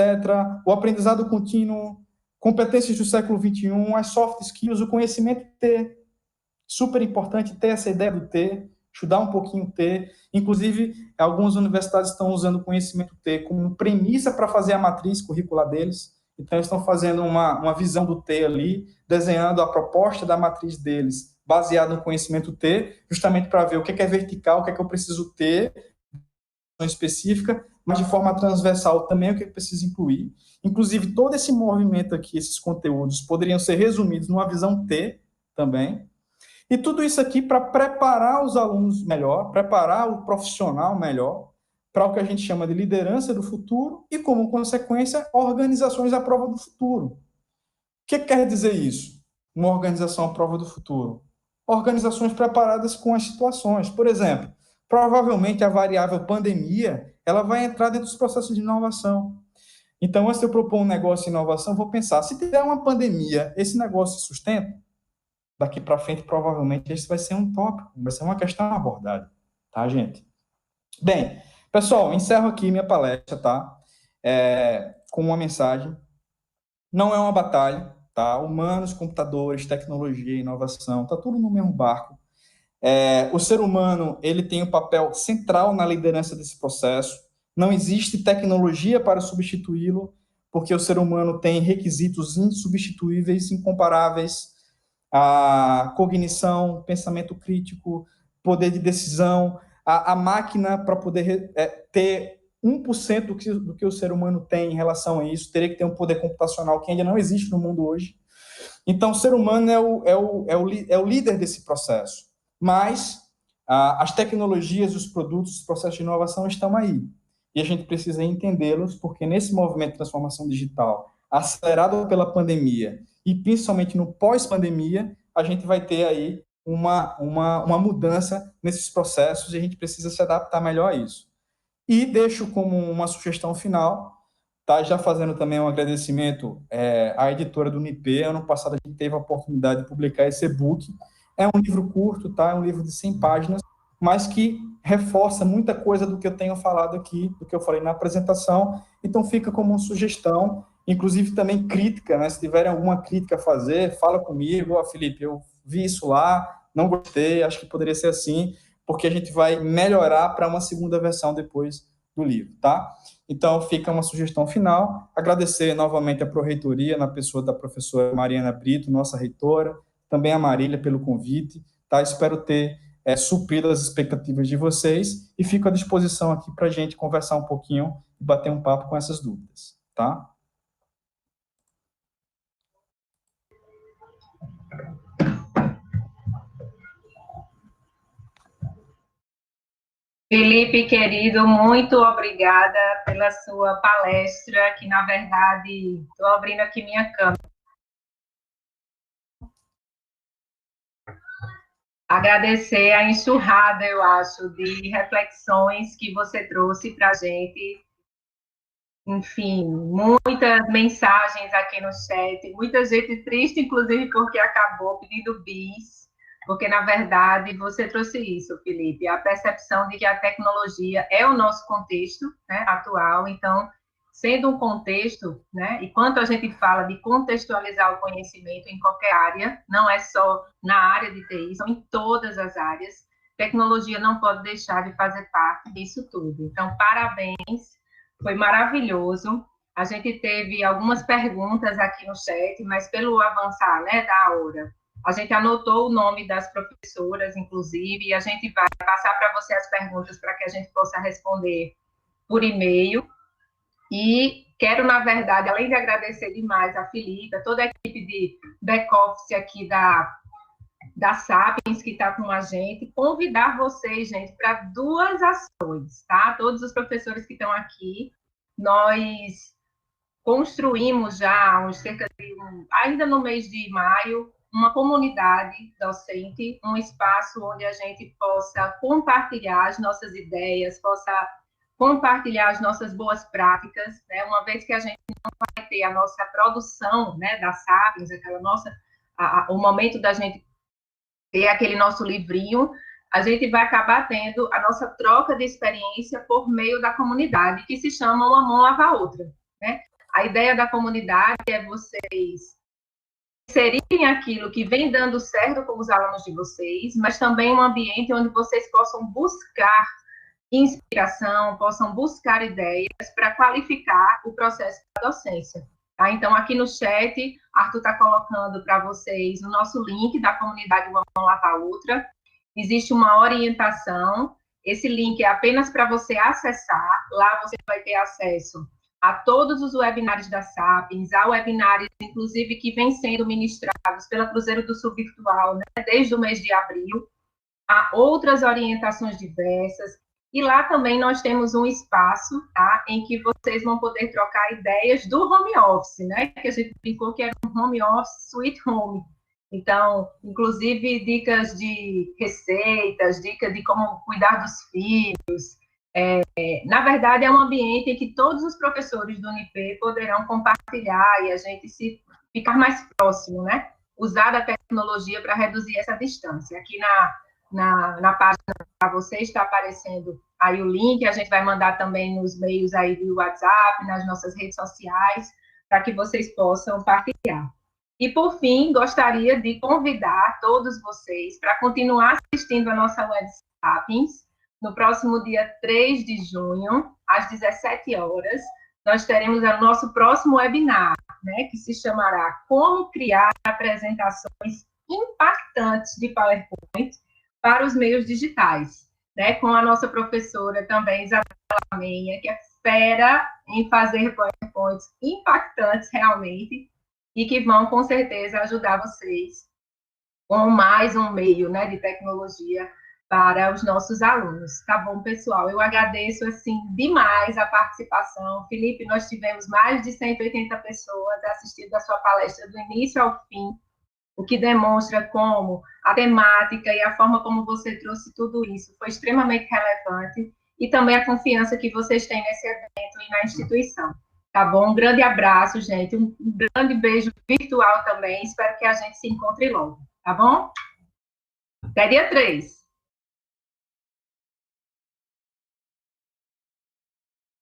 o aprendizado contínuo, competências do século XXI, as soft skills, o conhecimento T. Super importante ter essa ideia do T, estudar um pouquinho o T. Inclusive, algumas universidades estão usando o conhecimento T como premissa para fazer a matriz curricular deles. Então, eles estão fazendo uma visão do T ali, desenhando a proposta da matriz deles, baseada no conhecimento T, justamente para ver o que é vertical, o que é que eu preciso ter, específica, mas de forma transversal também o que eu preciso incluir. Inclusive, todo esse movimento aqui, esses conteúdos, poderiam ser resumidos numa visão T também. E tudo isso aqui para preparar os alunos melhor, preparar o profissional melhor para o que a gente chama de liderança do futuro e, como consequência, organizações à prova do futuro. O que quer dizer isso? Uma organização à prova do futuro? Organizações preparadas com as situações. Por exemplo, provavelmente a variável pandemia ela vai entrar dentro dos processos de inovação. Então, antes de eu propor um negócio de inovação, vou pensar, se tiver uma pandemia, esse negócio se sustenta? Daqui para frente, provavelmente, esse vai ser um tópico, vai ser uma questão abordada, tá, gente? Bem, pessoal, encerro aqui minha palestra, tá? Com uma mensagem. Não é uma batalha, tá? Humanos, computadores, tecnologia, inovação, tá tudo no mesmo barco. O ser humano, ele tem um papel central na liderança desse processo. Não existe tecnologia para substituí-lo, porque o ser humano tem requisitos insubstituíveis, incomparáveis, a cognição, pensamento crítico, poder de decisão, a máquina para poder ter 1% do que o ser humano tem em relação a isso, teria que ter um poder computacional que ainda não existe no mundo hoje. Então, o ser humano é o líder desse processo. Mas as tecnologias, os produtos, os processos de inovação estão aí. E a gente precisa entendê-los, porque nesse movimento de transformação digital, acelerado pela pandemia, e principalmente no pós-pandemia, a gente vai ter aí uma mudança nesses processos e a gente precisa se adaptar melhor a isso. E deixo como uma sugestão final, tá? Já fazendo também um agradecimento à editora do UNIP. Ano passado a gente teve a oportunidade de publicar esse e-book. É um livro curto, tá? É um livro de 100 páginas, mas que reforça muita coisa do que eu tenho falado aqui, do que eu falei na apresentação. Então fica como uma sugestão, inclusive também crítica, né? Se tiverem alguma crítica a fazer, fala comigo. Felipe, eu vi isso lá, não gostei, acho que poderia ser assim, porque a gente vai melhorar para uma segunda versão depois do livro, tá? Então, fica uma sugestão final. Agradecer novamente a Pró-Reitoria, na pessoa da professora Mariana Brito, nossa reitora, também a Marília pelo convite, tá? Espero ter suprido as expectativas de vocês e fico à disposição aqui para a gente conversar um pouquinho e bater um papo com essas dúvidas, tá? Felipe, querido, muito obrigada pela sua palestra, que, na verdade, estou abrindo aqui minha câmera. Agradecer a enxurrada, eu acho, de reflexões que você trouxe para a gente. Enfim, muitas mensagens aqui no chat, muita gente triste, inclusive, porque acabou pedindo bis, porque, na verdade, você trouxe isso, Felipe, a percepção de que a tecnologia é o nosso contexto, né, atual. Então, sendo um contexto, né, e quanto a gente fala de contextualizar o conhecimento em qualquer área, não é só na área de TI, são em todas as áreas, tecnologia não pode deixar de fazer parte disso tudo. Então, parabéns, foi maravilhoso. A gente teve algumas perguntas aqui no chat, mas pelo avançar, né, da hora, a gente anotou o nome das professoras, inclusive, e a gente vai passar para você as perguntas para que a gente possa responder por e-mail. E quero, na verdade, além de agradecer demais a Felipe, a toda a equipe de back-office aqui da Sapiens, que está com a gente, convidar vocês, gente, para 2 ações, tá? Todos os professores que estão aqui, nós construímos já, ainda no mês de maio, uma comunidade docente, um espaço onde a gente possa compartilhar as nossas ideias, possa compartilhar as nossas boas práticas, né? Uma vez que a gente não vai ter a nossa produção, né, da Sapiens, aquela nossa, o momento da gente ter aquele nosso livrinho, a gente vai acabar tendo a nossa troca de experiência por meio da comunidade, que se chama Uma Mão Lava a Outra, né? A ideia da comunidade é vocês inserirem aquilo que vem dando certo com os alunos de vocês, mas também um ambiente onde vocês possam buscar inspiração, possam buscar ideias para qualificar o processo da docência. Tá? Então, aqui no chat, Arthur está colocando para vocês o nosso link da comunidade Uma Mão Lava a Outra. Existe uma orientação, esse link é apenas para você acessar, lá você vai ter acesso a todos os webinários da Sapiens, a webinários, inclusive, que vêm sendo ministrados pela Cruzeiro do Sul Virtual, né, desde o mês de abril, a outras orientações diversas, e lá também nós temos um espaço, tá, em que vocês vão poder trocar ideias do home office, né, que a gente brincou que era um home office sweet home. Então, inclusive, dicas de receitas, dicas de como cuidar dos filhos. Na verdade, é um ambiente em que todos os professores do UNIP poderão compartilhar e a gente se ficar mais próximo, né? Usar a tecnologia para reduzir essa distância. Aqui na página para vocês está aparecendo aí o link, a gente vai mandar também nos meios aí do WhatsApp, nas nossas redes sociais, para que vocês possam partilhar. E, por fim, gostaria de convidar todos vocês para continuar assistindo a nossa Web Sapiens. No próximo dia 3 de junho, às 17 horas, nós teremos o nosso próximo webinar, né, que se chamará Como Criar Apresentações Impactantes de PowerPoint para os Meios Digitais, né, com a nossa professora também, Isabela Menha, que é fera em fazer PowerPoints impactantes realmente, e que vão, com certeza, ajudar vocês com mais um meio, né, de tecnologia para os nossos alunos. Tá bom, pessoal? Eu agradeço, assim, demais a participação. Felipe, nós tivemos mais de 180 pessoas assistindo a sua palestra do início ao fim, o que demonstra como a temática e a forma como você trouxe tudo isso foi extremamente relevante, e também a confiança que vocês têm nesse evento e na instituição. Tá bom? Um grande abraço, gente. Um grande beijo virtual também. Espero que a gente se encontre logo. Tá bom? Até dia 3.